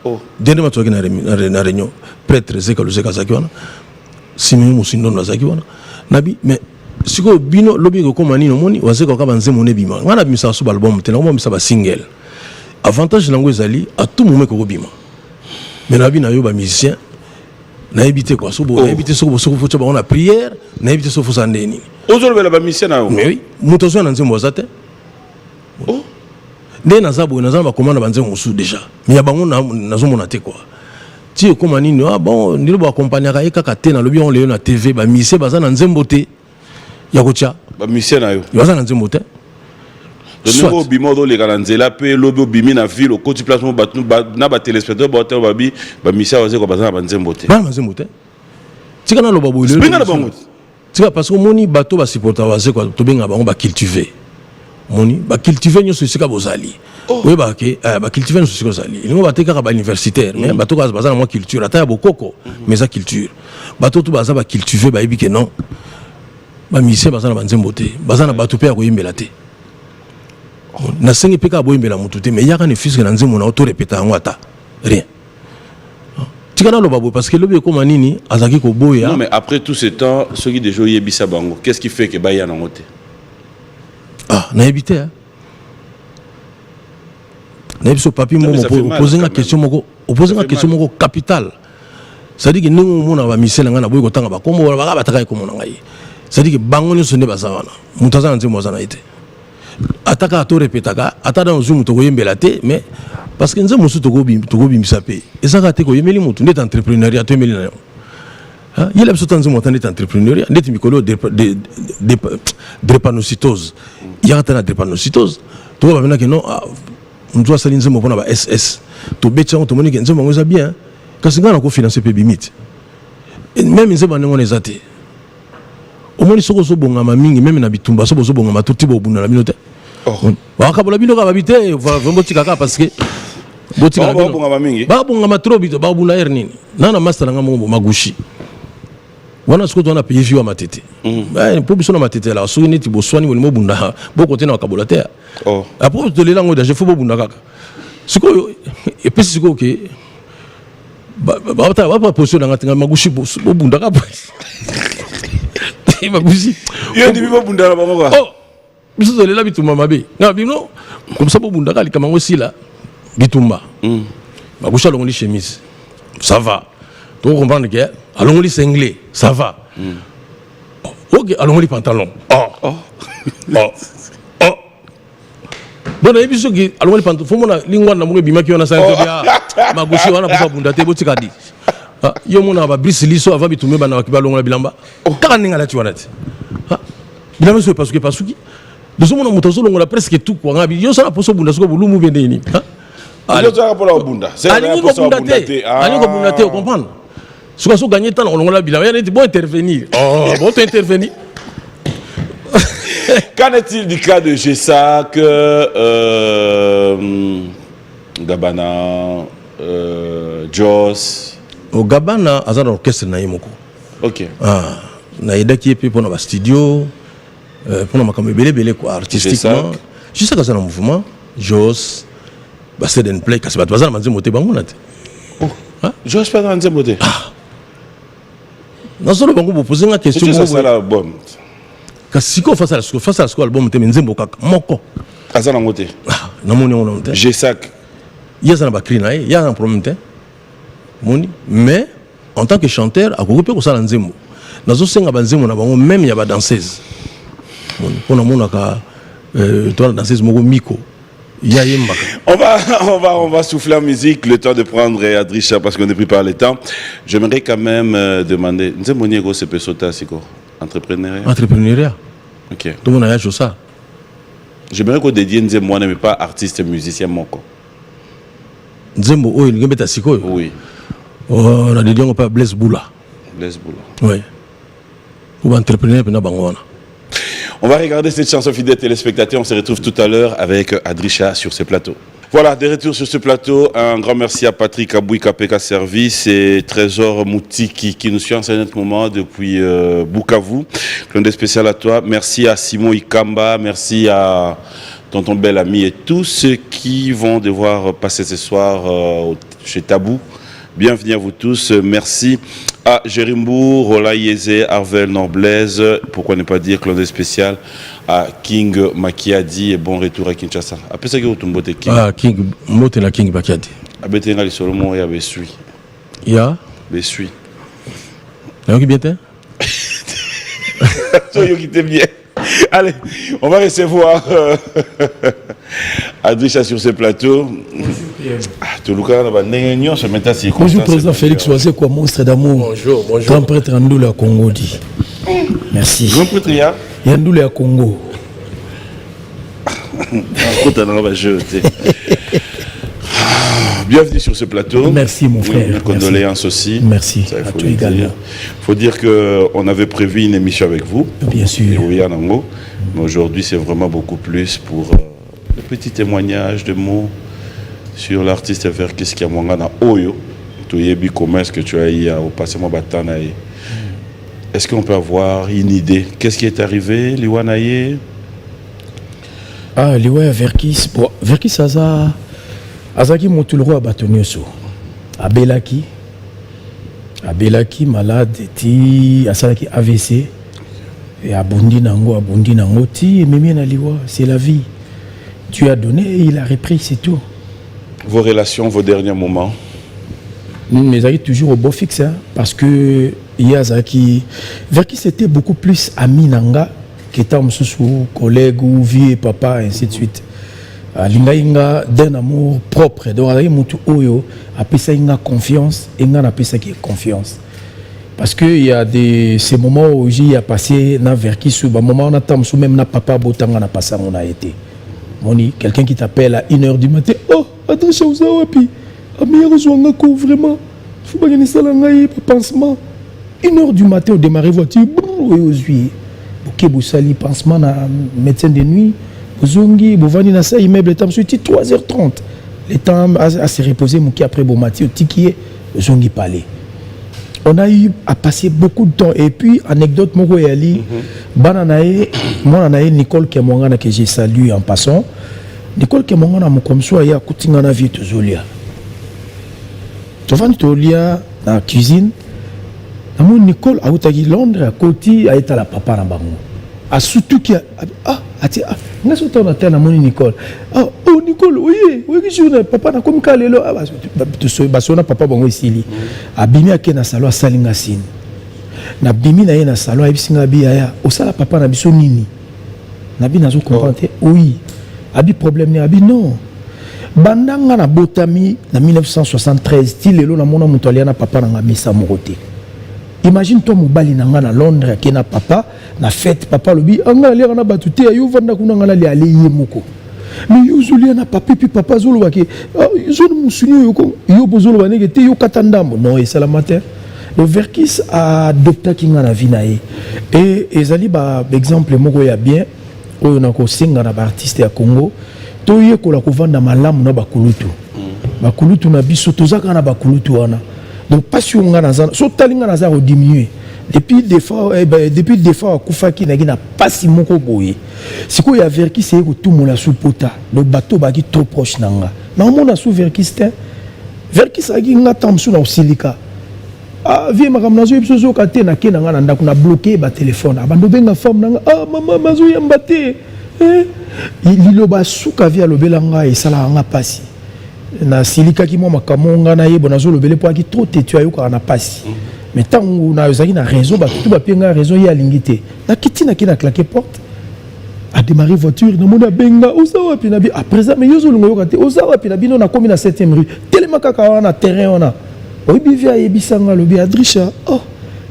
Oh. Dende matoki na réunion prêtre Zeka Luzeka Zakiwana. Simi musindo na Zakiwana. Nabi mais siko bino lobi ko koma nino moni wazeka ka banze mone bima ngana bimisa su album tena mo bimisa ba single avantage nango ezali à tout moment ko bima mais na bina yo ba musicien na éviter quoi so bo éviter so faut ba on a prière na éviter so faut sande nini ozolo ba musicien na yo mais oui mutozo na nzembo zate oh nde na zabo na zamba commande banze musu déjà mais ya bango na zo mona te quoi ti ko manini bon ndilo ba accompagner ka ekaka te na lobi on le na TV ba musicien baza na nzembo te yakocha ba musicien na yo yaza na nzembo te donc bimo do le kananzela pe lobi bimi na ville au côté placement na ba téléspectateur ba te ba musicien waze ko baza na ba nzembo te ba nzembo te tika na loba boile spinga na bango tika parce que moni bato ba supporter waze ko to benga bango ba cultiver moni ba cultiver nyo sika bozali oui ba ke ba cultiver nyo sika bozali ngo ba teka ba universitaire mais bato ka baza na mo culture ata ya bokoko mais ça culture bato to baza ba cultiver ba ebike non ba musicien bazana banzembo te bazana bato pe ya koyimbela te na sengi pe ka boyimbela mutu te mais yaka ne fisque na nzembo na auto répéter yango ata rien tikana lo babo parce que lobi ko manini azaki ko boya. Non mais après tout ce temps ceux qui déjà yebisa bango qu'est-ce qui fait que ba ya na ngote na ebité hein na biso papi mo poser une question moko opposer une question moko capitale. C'est-à-dire que nous on a misé nga na boy ko tanga ba kombo ba bataka ko mona ngai. C'est-à-dire que bango ni sonde bazawana mutaza nzembo bazana ite ataka to répétaka ata dans zoom to yembela te mais parce que nzembo so to go bimisa pe ezaka te ko yemeli mutu net entrepreneuriat to yemeli na yo il a besoin de temps net entrepreneuriat net mikolo drépanocytose il y a ta drépanocytose to ba mena que non on doit salir nzembo pona ba SS to betcha to moni que nzembo ngoza bien kasi ngana ko financer pe bimite même nzembo ngo nezate au moins soko so bongama mingi même na bitumba so bozo bongama tuti bo bunda na minote wa kabola bino ka babite vraiment tikaka parce que botika ba bongama mingi ba bongama trop bito ba bunda er nini nana master nga mo magushi wana soko to na pays wa matete ba pour biso na matete la so neti bo swani mo bunda bo côté na kabola te après to le lango daje fo bo bunda kaka siko et puis siko ke ba position nga tinga magushi bo bunda ka magushi yo ndi bo bunda la bango quoi biso le la bituma mabe na bino comme ça bo bunda ka likamango sila bitumba magushi alongoli chemise ça va tu comprends que alongoli singlet ça va OK alongoli pantalon bon ebiso ki alongoli pantalon fo mona lingwa na mo bimaki ona sa ya magushi wana pour bunda te botika di yo mona ba brise liso avant bitumé bana wakiba longola bilamba kaka ninga la tiwana te bilamba so parce que de ce mona mutazo longola presque tout quoi ngabi yo sala poso bunda so bulumu bende ni yo sala pour la bunda c'est ali ko bunda te comprendre so gagner temps longola bilamba ya bon intervenir bon intervenir. Qu'en est-il du cas de Gessac, Gabana, Joss? Au Gabana, azar orchestre na yemoko. OK. Na yeda qui est pour nos studios, pour nos makambo belé quoi artistiquement. Je sais que ça dans mouvement, Joss, Basset and Play, kasi batwaza na manzi moté bango na te. Joss pas dans manzi moté. Na solo bango bo poser une question ça c'est l'album. Kasi ko face à ce album te nzembo kaka moko. Azana ngote. Na moni on te. Gessac. Ya ça na ba crina il y a un problème te. Moni mais en tant que chanteur akoko ko sala nzembo. Nazo senga ba nzembo na bango même ya ba danseuse. Moni pona mona ka toi danseuse moko miko. Ya yemba. On va souffler en musique le temps de prendre Adrisha parce qu'on n'est plus par le temps. J'aimerais quand même demander nzembo niego se peut sauter siko. Entrepreneuriat. OK. Tout le monde a joué ça. J'aimerais qu'on dédie Nzembo, mais pas artiste musicien moko. Nzembo, il y a siko. Oui. On a dédié pas Blaise Boula. Blaise Boula. Oui. Pour entrepreneur, puis na bangwana. On va regarder cette chanson, fidèles téléspectateurs. On se retrouve tout à l'heure avec Adrisha sur ce plateau. Voilà, de retour sur ce plateau, un grand merci à Patrick Abouy KPK Service et Trésor Moutiki qui nous suit en ce moment depuis Bukavu. Clin d'œil spécial à toi. Merci à Simon Ikamba, merci à tonton bel ami et tous ceux qui vont devoir passer ce soir chez Tabou. Bienvenue à vous tous. Merci à Jérimbourg, Rola Yézé, Arvel Norblaise, pourquoi ne pas dire clin d'œil spécial à King Makiadi et bon retour à Kinshasa. Après ça, King. King, Mote la King Makiadi. Abetenga li Solomon ya Besui. Ya Besui. Y'a qui bien t'es? Soyons qui t'es bien. Allez, on va recevoir Adrisha sur ce plateau. Bonjour président Félix Oisé, quoi, monstre d'amour. Bonjour. Grand prêtre Ndoula à Congo dit. Merci. Grand prêtre Ndoula à Congo. Bienvenue sur ce plateau. Merci mon frère. Condoléances aussi. Merci à toi également. Il faut dire qu'on avait prévu une émission avec vous. Bien sûr. Mais aujourd'hui, c'est vraiment beaucoup plus pour le petit témoignage de mots sur l'artiste vers qu'est-ce qu'il y a Mwangana Oyo. Tu y comment est-ce que tu as eu au passé Batana Est-ce qu'on peut avoir une idée? Qu'est-ce qui est arrivé, Liwanaye? Ah, Liwa Verkis. Bon, Verkis Azaki Motulro Abatonioso. Abelaki malade, ti asalaki AVC. Et abondi nango ti, mimi na Liwa. C'est la vie. Tu as donné, il a repris, c'est tout. Vos relations, vos derniers moments? Mais Zaki toujours au beau fixe, hein, parce que Yazaki, Verkis était beaucoup plus ami nanga qu'étant sous collègue ou vieux papa, ainsi de suite. Linga inga d'un amour propre, donc avec mutu oyo, après ça inga confiance, inga na pesa qui confiance. Parce que il y a ces moments où j'ai passé na Verkis, bah moment on attend même na papa botanga na passé on a été. Moni, quelqu'un qui t'appelle à 1h du matin, oh, Adrissa Ouzawapi. Vraiment, il faut pas gagner ça là, pansement. 1h du matin, on démarre voiture, aux huiles. Ok, vous salez pansement na médecin de nuit, vous ongi, vous vendez dans ça immeuble, temps sur 3h30. Le temps à se reposer, mouki après bon matin, au tikier, vous ongi parler. On a eu à passer beaucoup de temps. Et puis, anecdote, moi, Nicole Kemongana que j'ai salué en passant. Nicole Kemongana, comme ça, il y a Koutingana vie de Zolia. Tu vas dans la cuisine. Nicole a été à Londres, à côté, a été à la papa dans Bango. A surtout qui a. N'a pas été à Nicole. Ah, oh, Nicole, oui, papa n'a comme calé là. Tu sais, papa Bango ici. A bimi à Kena Salo à Salingasine. Na bimi na Yena Salo à Ibsinga Biaya. Au sala papa n'a biso nini. Nabi n'a pas compris. Oui. Abi problème n'a abi non. Bandanga na botami na 1973 ti lelo na mona muto aliana papa na misa morote. Imagine toi mobali na nga na Londres ke na papa na fête papa lobi anga ali na batute ayo vanda kuna nga ali ali yemoko. Mais yuzuli na papa puis papa zolo ba ke zolo musuni yo bozolo ba nege te yo katandambo non et salamate. Le Verkis a adopté kinga na vinae et ezali ba exemple moko ya bien oyo na ko singa na ba artiste ya Congo. Toye ko la kovanda malamu na bakulutu bakulutu na biso tozaka na bakulutu wana donc passion nga na zana so talinga na za diminuer depuis des fois kufaki na gina pasi moko boye siko ya Verkis c'est ko tout mona supota le bateau baki trop proche nanga na mona sou Verkis Verkis agi nga tamsu na osilika ah vie makamnazo biso zo kate na ke nanga na ndako na bloquer ba téléphone abando benga femme nanga ah mama mazo yambate liloba suka via lobelanga et sala nga pasi na silika ki mo makamonga na yebo nazo lobele po aki trop tetu ayoka na pasi mais tant na yozaki na raison ba tout ba penga raison ya lingité na kitina ki na claquer porte a démarrer voiture na mona benga osawa pi na bi après ça mais yozo lungo yoka te osawa pi na bino na komi na 7e rue tellement kaka na terrain ona obi via yebisanga lobi Adrisha oh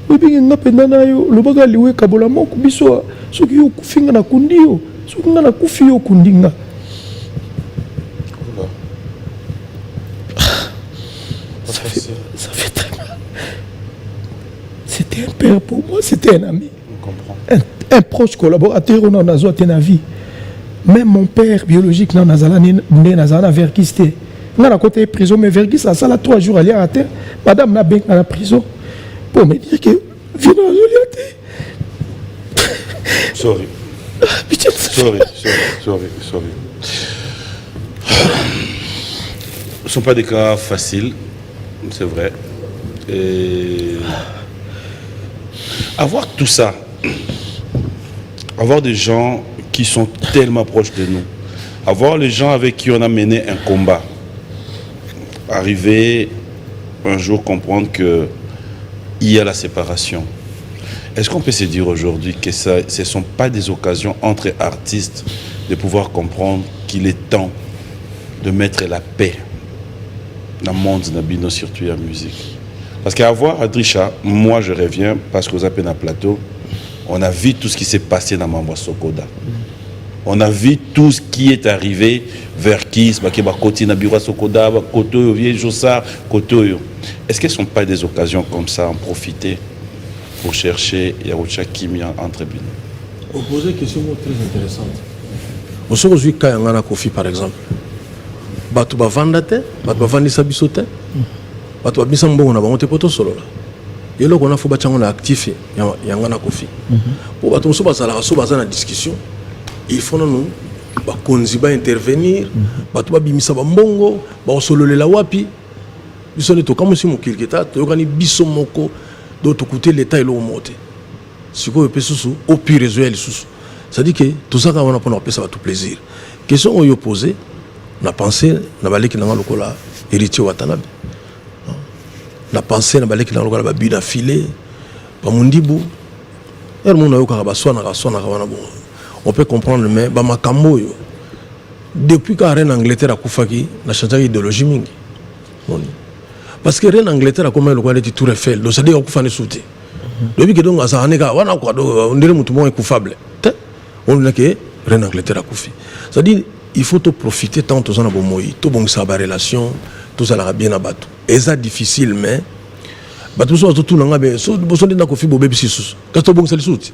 obi nga penda na yo lobaka liwe kabola moko biso soki yo kufinga na kundio soki nga na kufi yo kundinga ça fait très mal. C'était un père pour moi, c'était un ami. Un proche collaborateur dans la vie. Même mon père biologique dans la Verkis. Dans la côté prison, mais Verkis, ça a 3 jours à aller à terre. Madame n'a bien dans la prison. Pour me dire que viens dans la Sorry. Sorry. Ce ne sont pas des cas faciles, c'est vrai. Et avoir tout ça, avoir des gens qui sont tellement proches de nous, avoir les gens avec qui on a mené un combat, arriver un jour comprendre qu'il y a la séparation. Est-ce qu'on peut se dire aujourd'hui que ce ne sont pas des occasions entre artistes de pouvoir comprendre qu'il est temps de mettre la paix dans le monde de surtout la musique? Parce qu'à voir Adrisha, moi je reviens parce que vous avez un plateau, on a vu tout ce qui s'est passé dans Mamba Sokoda. On a vu tout ce qui est arrivé vers Kiss, côté Nabira Sokoda, Koto, Vieux Jossard, Koto. Est-ce qu'elles ne sont pas des occasions comme ça, en profiter pour chercher Yaroucha Kimia entre nous? Vous posez une question très intéressante. Aujourd'hui, quand on a un Kofi par exemple, Batu ba vanda te, batu ba vandi sa biso te, batu ba bisa mbongo na bango te poto solo la. et là on a faut battre on a actif yangana kofi pour battre so baza na discussion il faut nous ba konzi ba intervenir battu ba bimisa ba mbongo ba sololela wapi biso ne to comme si mon kilketa to yokani biso moko do to côté l'état et le monter siko pe susu au pire réseau susu ça dit que tout ça quand on a pour nous ça va tout plaisir question on y opposé na pensé na baleki na lokola héritier Watanabe na pensé na baleki na lokola ba bina filé ba mundibu er mon ayoka ba sona wana bon on peut comprendre mais ba makambo yo depuis que reine Angleterre a kufaki na changé idéologie mingi parce que reine Angleterre a comme le quoi dit Tour Eiffel donc ça dit kufa ne souté depuis que donc ça aneka wana quoi on dirait mutu bon coupable on dit que reine Angleterre a kufi ça dit il faut te profiter tant aux en abomoyi tout bon ça ba relation tout ça la bien abattu et ça difficile mais bato so tout nanga be so boso ndina kofi bo bébé sisus quand to bon ça le souti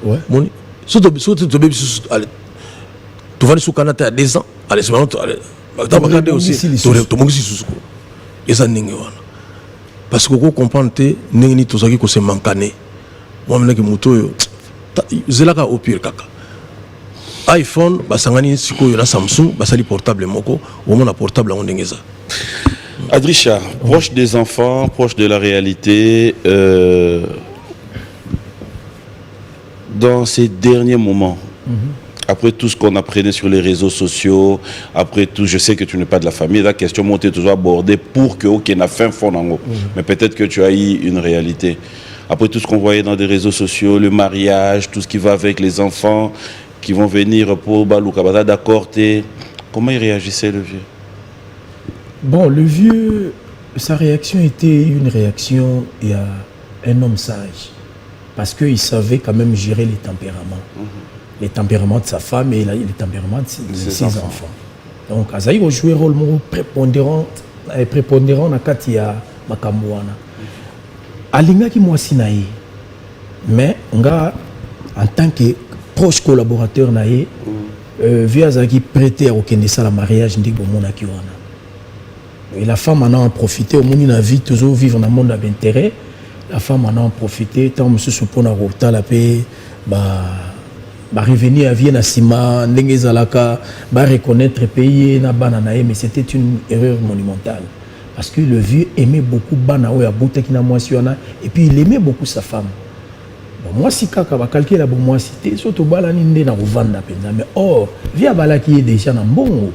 ouais moni so to bébé sisus allez tu vas sur Canada à 2 ans allez c'est maintenant tu vas regarder aussi to mongi sisus ko et ça ningi wana parce que ko comprendre te ningi to zaki ko se mankané moi mena ki moto yo zelaka au pire kaka iPhone basangani sikoyo na Samsung basali portable moko au moins na portable on ndengeza. Adricha, proche des enfants, proche de la réalité, dans ces derniers moments, après tout ce qu'on apprenait sur les réseaux sociaux, après tout, je sais que tu n'es pas de la famille, la question montée toujours abordée pour que ok n'a fin fond en haut, mais peut-être que tu as eu une réalité. Après tout ce qu'on voyait dans des réseaux sociaux, le mariage, tout ce qui va avec les enfants qui vont venir pour Balouka, d'accord, comment il réagissait le vieux? Bon, le vieux, sa réaction était une réaction et un homme sage. Parce qu'il savait quand même gérer les tempéraments. Les tempéraments de sa femme et les tempéraments de ses enfants. Donc, Azaï a joué un rôle prépondérant dans Katia Makamouana. Alinga qui moi sinaï. Mais, en tant que proche collaborateur, vieux Azaki prêté à aucun de la mariage, dit que mon akiwana. Et la femme en a profité, au monde a vie toujours vivre dans le monde d'intérêt. La femme en a profité, tant que M. Soupon a reçu la paix, revenir à Vienne à Sima, Ndengezalaka, reconnaître le pays, mais c'était une erreur monumentale. Parce que le vieux aimait beaucoup Banaou et et puis il aimait beaucoup sa femme. Bon, moi, si kaka va calculer la bonne moi, c'était surtout Balaninde dans Rouvanda. Mais or, via Bala qui est déjà dans bon.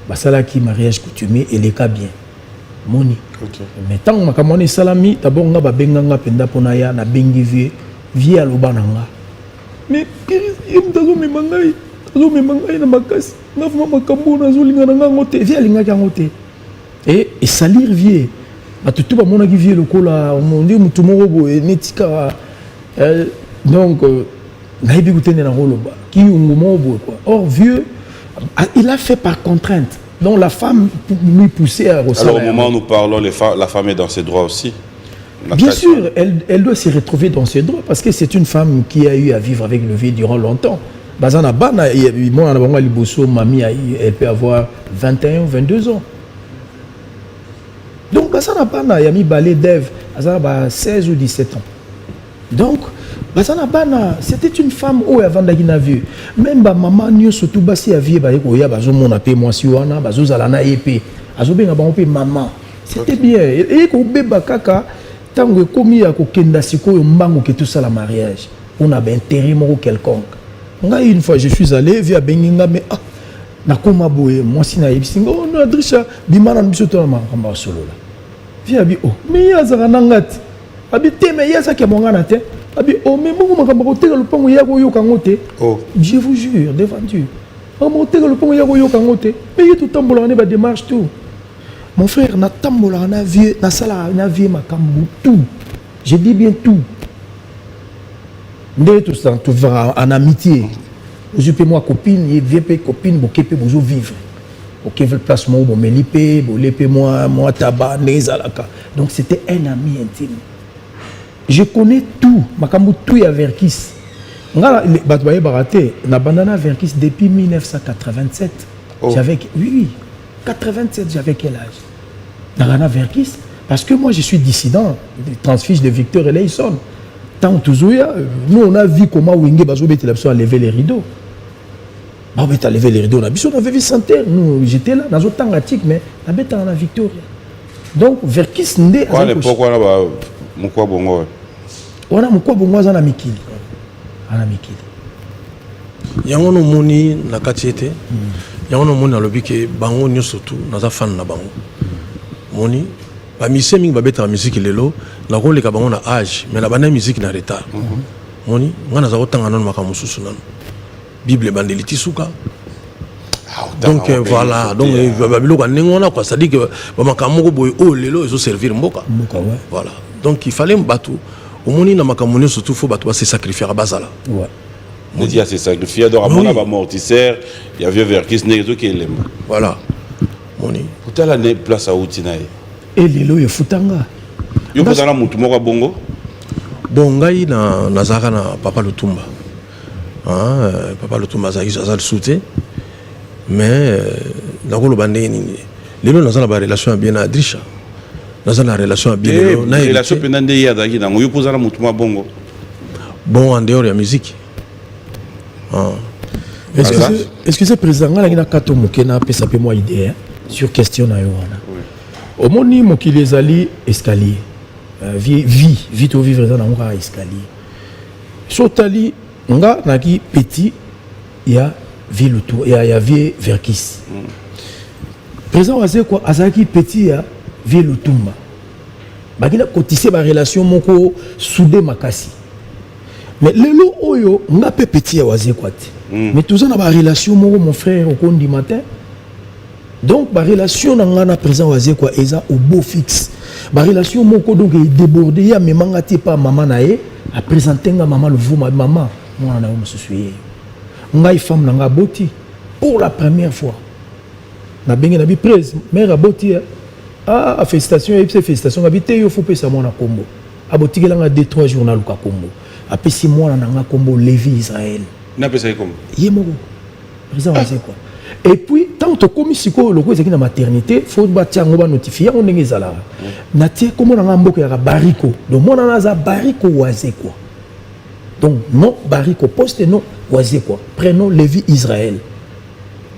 Basala qui mariage coutumier et les cas bien moni mais tant que makamoni salami d'abord nga ba benganga penda ponaya na bengi vie alobananga mais imtazo memangai na makasi na fuma makambo na zolinga nga ngote vie alinga ka ngote et salir vie batutu ba mona ki vie lokola mondi mutu moko bo netika donc na ibi kutene na roloba ki ungumo bo quoi or vieux il a fait par contrainte. Donc la femme lui poussait à ressembler. Alors au moment où nous parlons, la femme est dans ses droits aussi. Bien sûr, elle doit se retrouver dans ses droits parce que c'est une femme qui a eu à vivre avec le vieux durant longtemps. Bazana Bana, moi, elle peut avoir 21 ou 22 ans. Donc Bazana Bana, il a mis balai d'Ève, elle a 16 ou 17 ans. Donc, Bazana Bana, c'était une femme où avant d'agina vieux. Même ma maman n'y surtout basi à vieux, ya bazo mon appé moi si wana, bazo zalana épée, azo benga ba opé maman. C'était bien. Et ko beba kaka tango komi ya ko kenda siko mbango que tout ça la mariage. On a ben intérêt moko quelconque. Nga une fois je suis allé via benginga mais na koma boye moi si na yebisinga oh no Adricha bimana biso to na makamba solo la. Via bi oh mais ya zana ngati. Abi te mais ya ça qui monga na te. Abi oh mais mon makamba ko te le pongo ya ko yo kangote. Oh je vous jure devant Dieu. Mon te le pongo ya ko yo kangote. Mais il tout tambola ne ba démarche tout. Mon frère na tambola na vieux na sala na vieux makambu tout. Je dis bien tout. Mais tout ça tout va en amitié. Je peux moi copine, il vient pas copine, bon kepe bozo vivre. OK, veut place moi bon melipé, bon lépé moi tabac nezalaka. Donc c'était un ami intime. Je connais tout, makambu tout ya Verkis. Ngala batbaye baraté na bandana Verkis depuis 1987. Oh. J'avais oui, 87, j'avais quel âge? Dans Verkis, Parce que moi, je suis dissident, transfiche de Victor Eleison. Tant nous, on a vu comment Wingé a levé les rideaux. On a levé les rideaux. On avait vu Santerre. J'étais là, dans autant d'articles, mais on a la Victoria. Donc, vers qui se n'est pas. Pourquoi on a quoi bon? On a quoi bon? On a Mikili. On a Mikili. Il y a un moni na katiete. Il y a un moni dans le but que bango ni surtout dans un fan na bango. Moni, ba musicien mingi ba beta musique lelo, na ko le ka bango na âge, mais na bana musique na retard. Moni, ngana za otanga non maka mususu nan. Bible bandeliti suka. Donc voilà, donc babilo ka nengona quoi, ça dit que ba makamoko boy o lelo ils ont servir mboka. Voilà. Donc il fallait mbato. Au moni na makamoni surtout faut bato se sacrifier à bazala. Ouais. On dit à se sacrifier, donc à mon amortisseur, il y avait Verkis Negezo qui est l'aime. Voilà. Moni. Pourtant la place à Outinaï. Et lelo ye futanga. Yo posana mutu moko bongo. Bon ngai na nazaka na Papa Lutumba. Papa Lutumba azali souté. Mais na ko lobande nini. Lelo nazana ba relation bien na Adrisha. Nazana relation bien lelo na relation penande ya daki na yo posana mutu moko bongo. Bon en dehors de la musique. Est-ce que c'est président na kato mokena pesa pe moi idée sur question na yo wana. Au moni mokili ezali escalier. Vie to vivre dans un escalier. Sotali nga naki petit ya vie le tour ya vie Verkis. Président azé quoi azaki petit ya vie le tumba. Bakina kotissé ba relation moko soudé makasi. Mais lelo oyo nga pe petit ya wazé quoi. Mais tout ça na ba relation moko mon frère au kondi matin. Donc la relation na présent wazé quoi eza au beau fixe. La relation moko donc est débordée ya memanga ti pa maman nae a présenter nga maman le vous maman moi na me soucier. Ngai femme na nga boti pour la première fois. Na bengi na bi presse mère boti ah félicitations et félicitations habité yo faut pesa moi na Kombo. Aboti ke nga 2-3 jours na luka Kombo. Apesi moi na nga Kombo Lévi Israël. Na pesa Kombo. Yemoko. Présent wazé quoi. Et puis, tant que comme si le roi est dans la maternité, il faut notifier on est là. Natie comment on a mboko ya bariko. Donc mon anaza bariko wazé quoi. Donc non bariko poste non wazé quoi. Prénom Lévi Israël.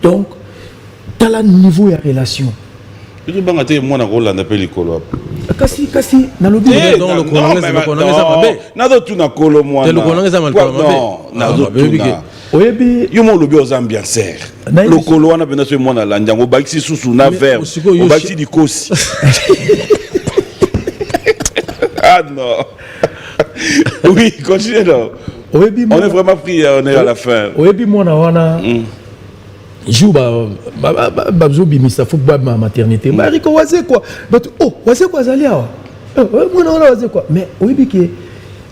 Donc dans le niveau de relation. Tu vas te moi na rôle on appelle l'école. Kasi na lobi non le congolais na do tu na kolo moi. Le congolais ça mal non na do tu na. Oyebi yo mo lobi aux ambianceurs le kolo wana bena so mona la ndango bakisi susu na verbe o bakisi dikosi. Ah non. Oui, continue donc. Oyebi on est vraiment pris, on est à la fin. Oyebi mona wana jour ba zo bimisa faut ba maternité bariko wazé quoi. Oh wazé quoi zalia mona wana wazé quoi. Mais oyebi ke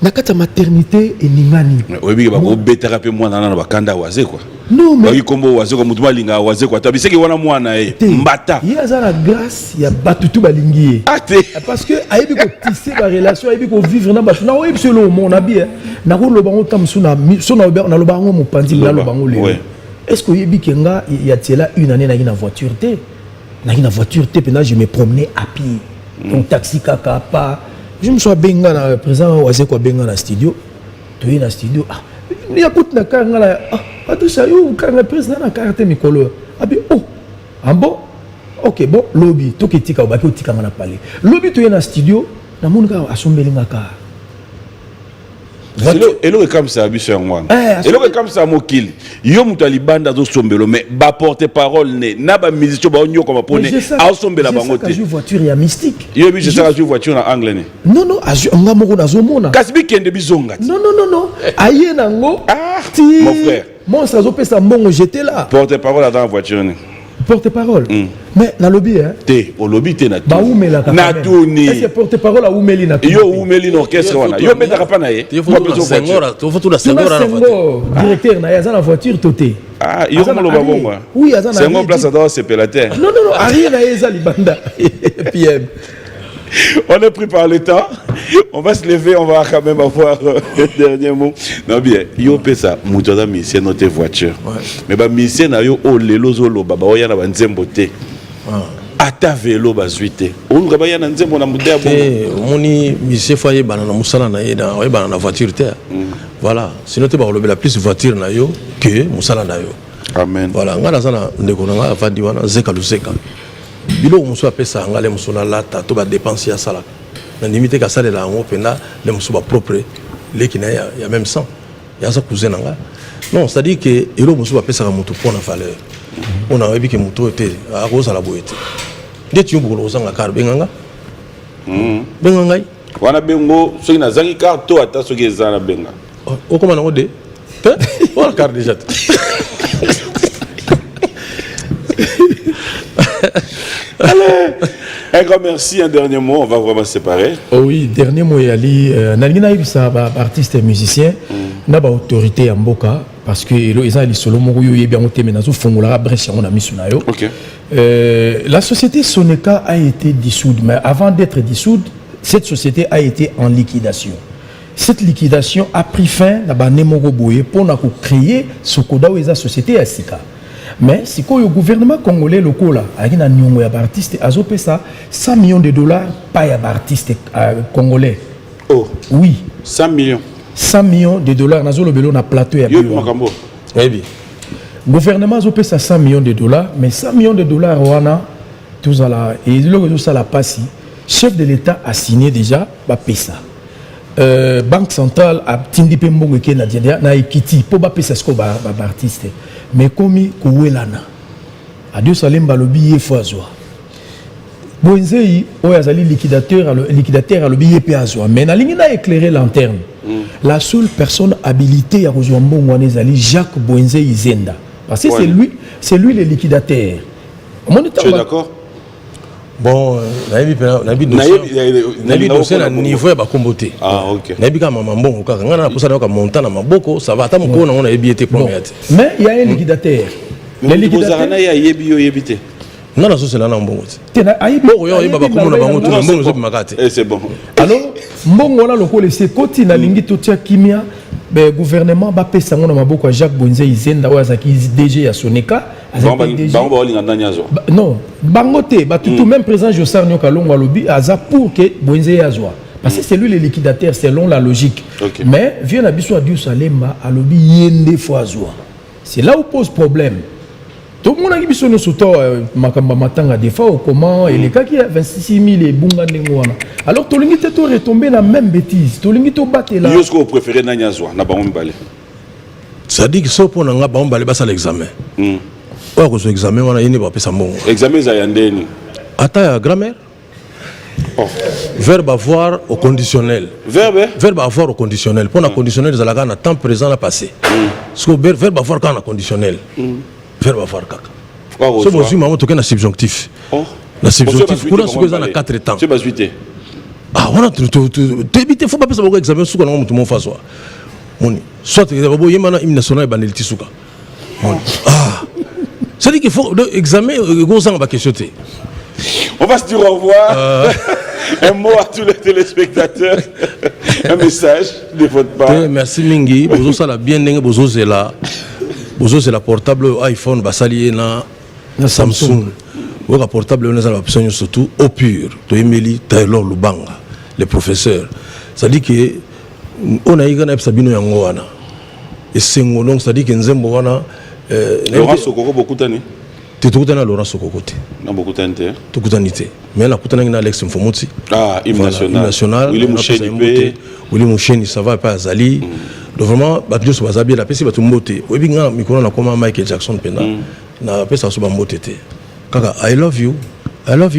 na kata maternité et ningani. Oui, ba ko betara pe mwana na bakanda wazé quoi. Non mais ba kombo wazé ko mutuma linga wazé quoi. Tabi seki wana mwana mbata. Il y a la grâce, il y a batutu balingi. Parce que ayebi ko tisser la relation, ayebi ko vivre na batu. Na oyebi selo mon abi na ko lo bango tam suna na lo bango mo pandi na lo bango le. Est-ce que oyebi kenga il y a tela une année na voiture té. Na voiture té pendant je me promenais à pied. Donc taxi kaka pas. Je me suis benga na présent wazé quoi benga na studio. Tu es na studio. Ah, il y a coûte na kanga la. Ah, tu sais où kanga président na carte mikolo. Abi oh. Ah bon. OK, bon, lobby to ki tika ba ki tika na parler. Lobby tu es na studio na munga asombelinga ka. Elo est comme ça abiso moi. Elo est comme ça mokili. Yo mutali banda zo sombelo mais ba porte parole ne na ba musicien ba onyo comme pone a sombela bango te. Je voiture ya mystique. Yo bi je ça je voiture na anglais ne. Non non, nga moko na zo mona. Kasbi kende bizonga. Non non non non. Aye nango. Mon frère. Mon ça zo pesa mbongo j'étais là. Porte parole dans la voiture ne. Porte-parole. Mais na lobby hein. Té, au lobby té na tout. Ba oumela ka. Na tout ni. Est-ce porte-parole a oumeli na tout. Yo oumeli l'orchestre wana. Yo metaka pa na ye. Tu faut tout la Senghor na voiture. Directeur na yaza na voiture toté. Ah, yo mo lo babongo. Oui, yaza na. Senghor place dans ce pelater. Non non non, arrive na yeza libanda. PM. On est pris par le temps. On va se lever, on va quand même avoir le dernier mot. Non bien, yo pesa mutoda mission notre voiture. Mais ba mission na yo o lelo zolo baba oya na banzembo te. ata vélo bazuite on ka baya na nzembo na mudea bon moni monsieur foyer banana musala na yeda ouais banana voiture terre voilà sinon te ba lobela plus voiture na yo que musala na yo amen voilà ngala sana ndeko nga afandi wana zeka luseka bilo muso apesa ngale musona lata to ba dépenser ya sala na limite ka sala la ngo penda le muso ba propre leki na ya même sang ya sa cousin nga non c'est à dire que elo muso apesa ka mutu pona valeur on a vu que mutu était a cause la boete de tu ngolo osanga kar benganga benganga wana bengo soki na zangi car to ata soki ezana benga o comment on de wala carte déjà allez un grand merci un dernier mot on va vraiment se séparer oh oui dernier mot yali nalingina yibisa ba artiste et musicien na ba autorité ya mboka parce que ils ont les solo moko yo yebi en teme nazo fongola brèche on a mis sur nayo OK la société Soneka a été dissoute mais avant d'être dissoute cette société a été en liquidation. Cette liquidation a pris fin na ba nemoko boye pour na ko créer sokoda ou eza société asika. Mais si quoi le gouvernement congolais local là avec na nyongo ya artiste azope ça 100 millions de dollars pas ya artiste congolais. Oh oui 100 millions 100 millions de dollars nazo lobelo na plateau ya yo makambo oui gouvernement azope ça 100 millions de dollars mais 100 millions de dollars wana tout ça là et le ça la passe chef de l'État a signé déjà ba pesa banque centrale a tindi pe mbongo ke na Ekiti po ba pesa sko ba artiste mais komi ko welana a Dieu salem balobi ye foazwa Bonzei oya zali liquidateur a lobi ye pe azwa mais na lingi na éclairer lanterne la seule personne habilitée à rejoindre mbongo wana zali Jacques Bonzei Zenda parce que c'est lui le liquidateur. Tu es d'accord? Bon, nabi dossier na niveau ya bakombote. Ah OK. Nabi ka mama mbongo kaka ngana posa na ka montana maboko ça va ata moko na ngona yebi ete premier ate. Mais il y a un liquidateur. Le liquidateur na ya yebi yo yebite. Non la société na mbongo te. Tena ayibi mbongo yo yeba bakomo na bango to mbongo zo bimakate. Eh c'est bon. Alors mbongo na lokole c'est koti na lingi to tia kimia le gouvernement va payer ça maboko Jacques Bonzei Zenda ou azaki DG ya Soneka non bangote ba tout même président Josar Nyoka Longo lobi aza pour que Bonzei azwa parce que c'est lui le liquidateur selon la logique mais vient na biso a Dieu Salemba a lobi yende fo azwa c'est là où pose problème tout le monde a biso no soto makamba matanga des fois comment et les cas qui a 26 000 et bunga ndengwana alors to lingi te to retomber la même bêtise to lingi to battre là yo ce que vous préférez na nyazwa na bango mbale ça dit que so pona nga bango mbale basa l'examen wa ko so examen wana yini ba pesa mbongo examen za yandeni ata ya grammaire verbe avoir au conditionnel verbe avoir au conditionnel pour na conditionnel za la na temps présent na passé parce que verbe avoir quand na conditionnel verbe avoir kaka so bo zuma mo to na subjonctif la subjonctif kuna ce que ça na 4 temps c'est basuité ah on a t'éviter faut pas passer beaucoup examen sous quand tout mon face moni soit bo yema hymne national banel tisuka ah c'est dit qu'il faut examen go ça va question. On va se dire au revoir. Un mot à tous les téléspectateurs. Un message de votre part. Merci Mingi. Bozo ça la bien dingue bozo c'est là. Bozo c'est la portable iPhone basali na Samsung. Bozo portable on a la option surtout au pur. To Emily Taylor Lubanga, le professeur. Ça dit que on a igana sabino yango wana. Et c'est donc ça dit que nzembo wana Laurent Sokoko beaucoup tani. Tu te na Laurent Sokoko te. Na beaucoup tani te. Tu kutanite. Mais la kutana na Alex Mfomotsi. Ah, hymne national. Willy Moucheni ça va pas Azali. Donc vraiment Babio Sobazabi la pesi batumbote. Webi nga mikolo na koma Michael Jackson pena. Na pesa so bambote te. Kaka I love you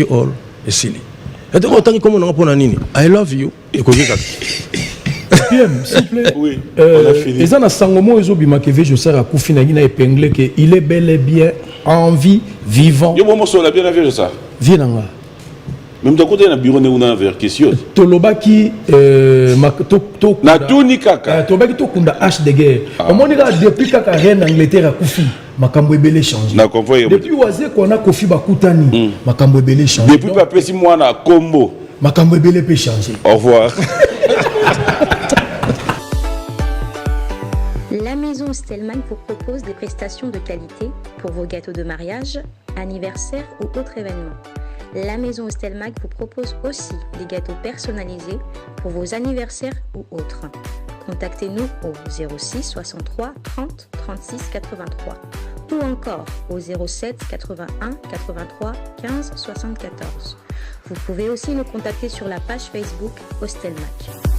all esili. Et donc autant comme on a pona nini. I love you et ko kaka. PM, s'il vous plaît. Oui, on a fini. Et ça, na sangomo ezo bimakeve je sers à Koufina qui n'a épinglé que il est bel et bien en vie, vivant. Yo momo so la bien avec ça. Viens là. Même de côté na bureau ne una vers question. Tolobaki to na tuni kaka. Tolobaki to kunda H de guerre. Au moins depuis kaka reine Angleterre à Koufi, makambo ebele changé. Na convoy. Depuis oise qu'on a Kofi bakutani, makambo ebele changé. Depuis pas pesi moi na combo. Makambo ebele peut changer. Au revoir. La maison Stelman vous propose des prestations de qualité pour vos gâteaux de mariage, anniversaire ou autres événements. La maison Hostelmac vous propose aussi des gâteaux personnalisés pour vos anniversaires ou autres. Contactez-nous au 06 63 30 36 83 ou encore au 07 81 83 15 74. Vous pouvez aussi nous contacter sur la page Facebook Hostelmac.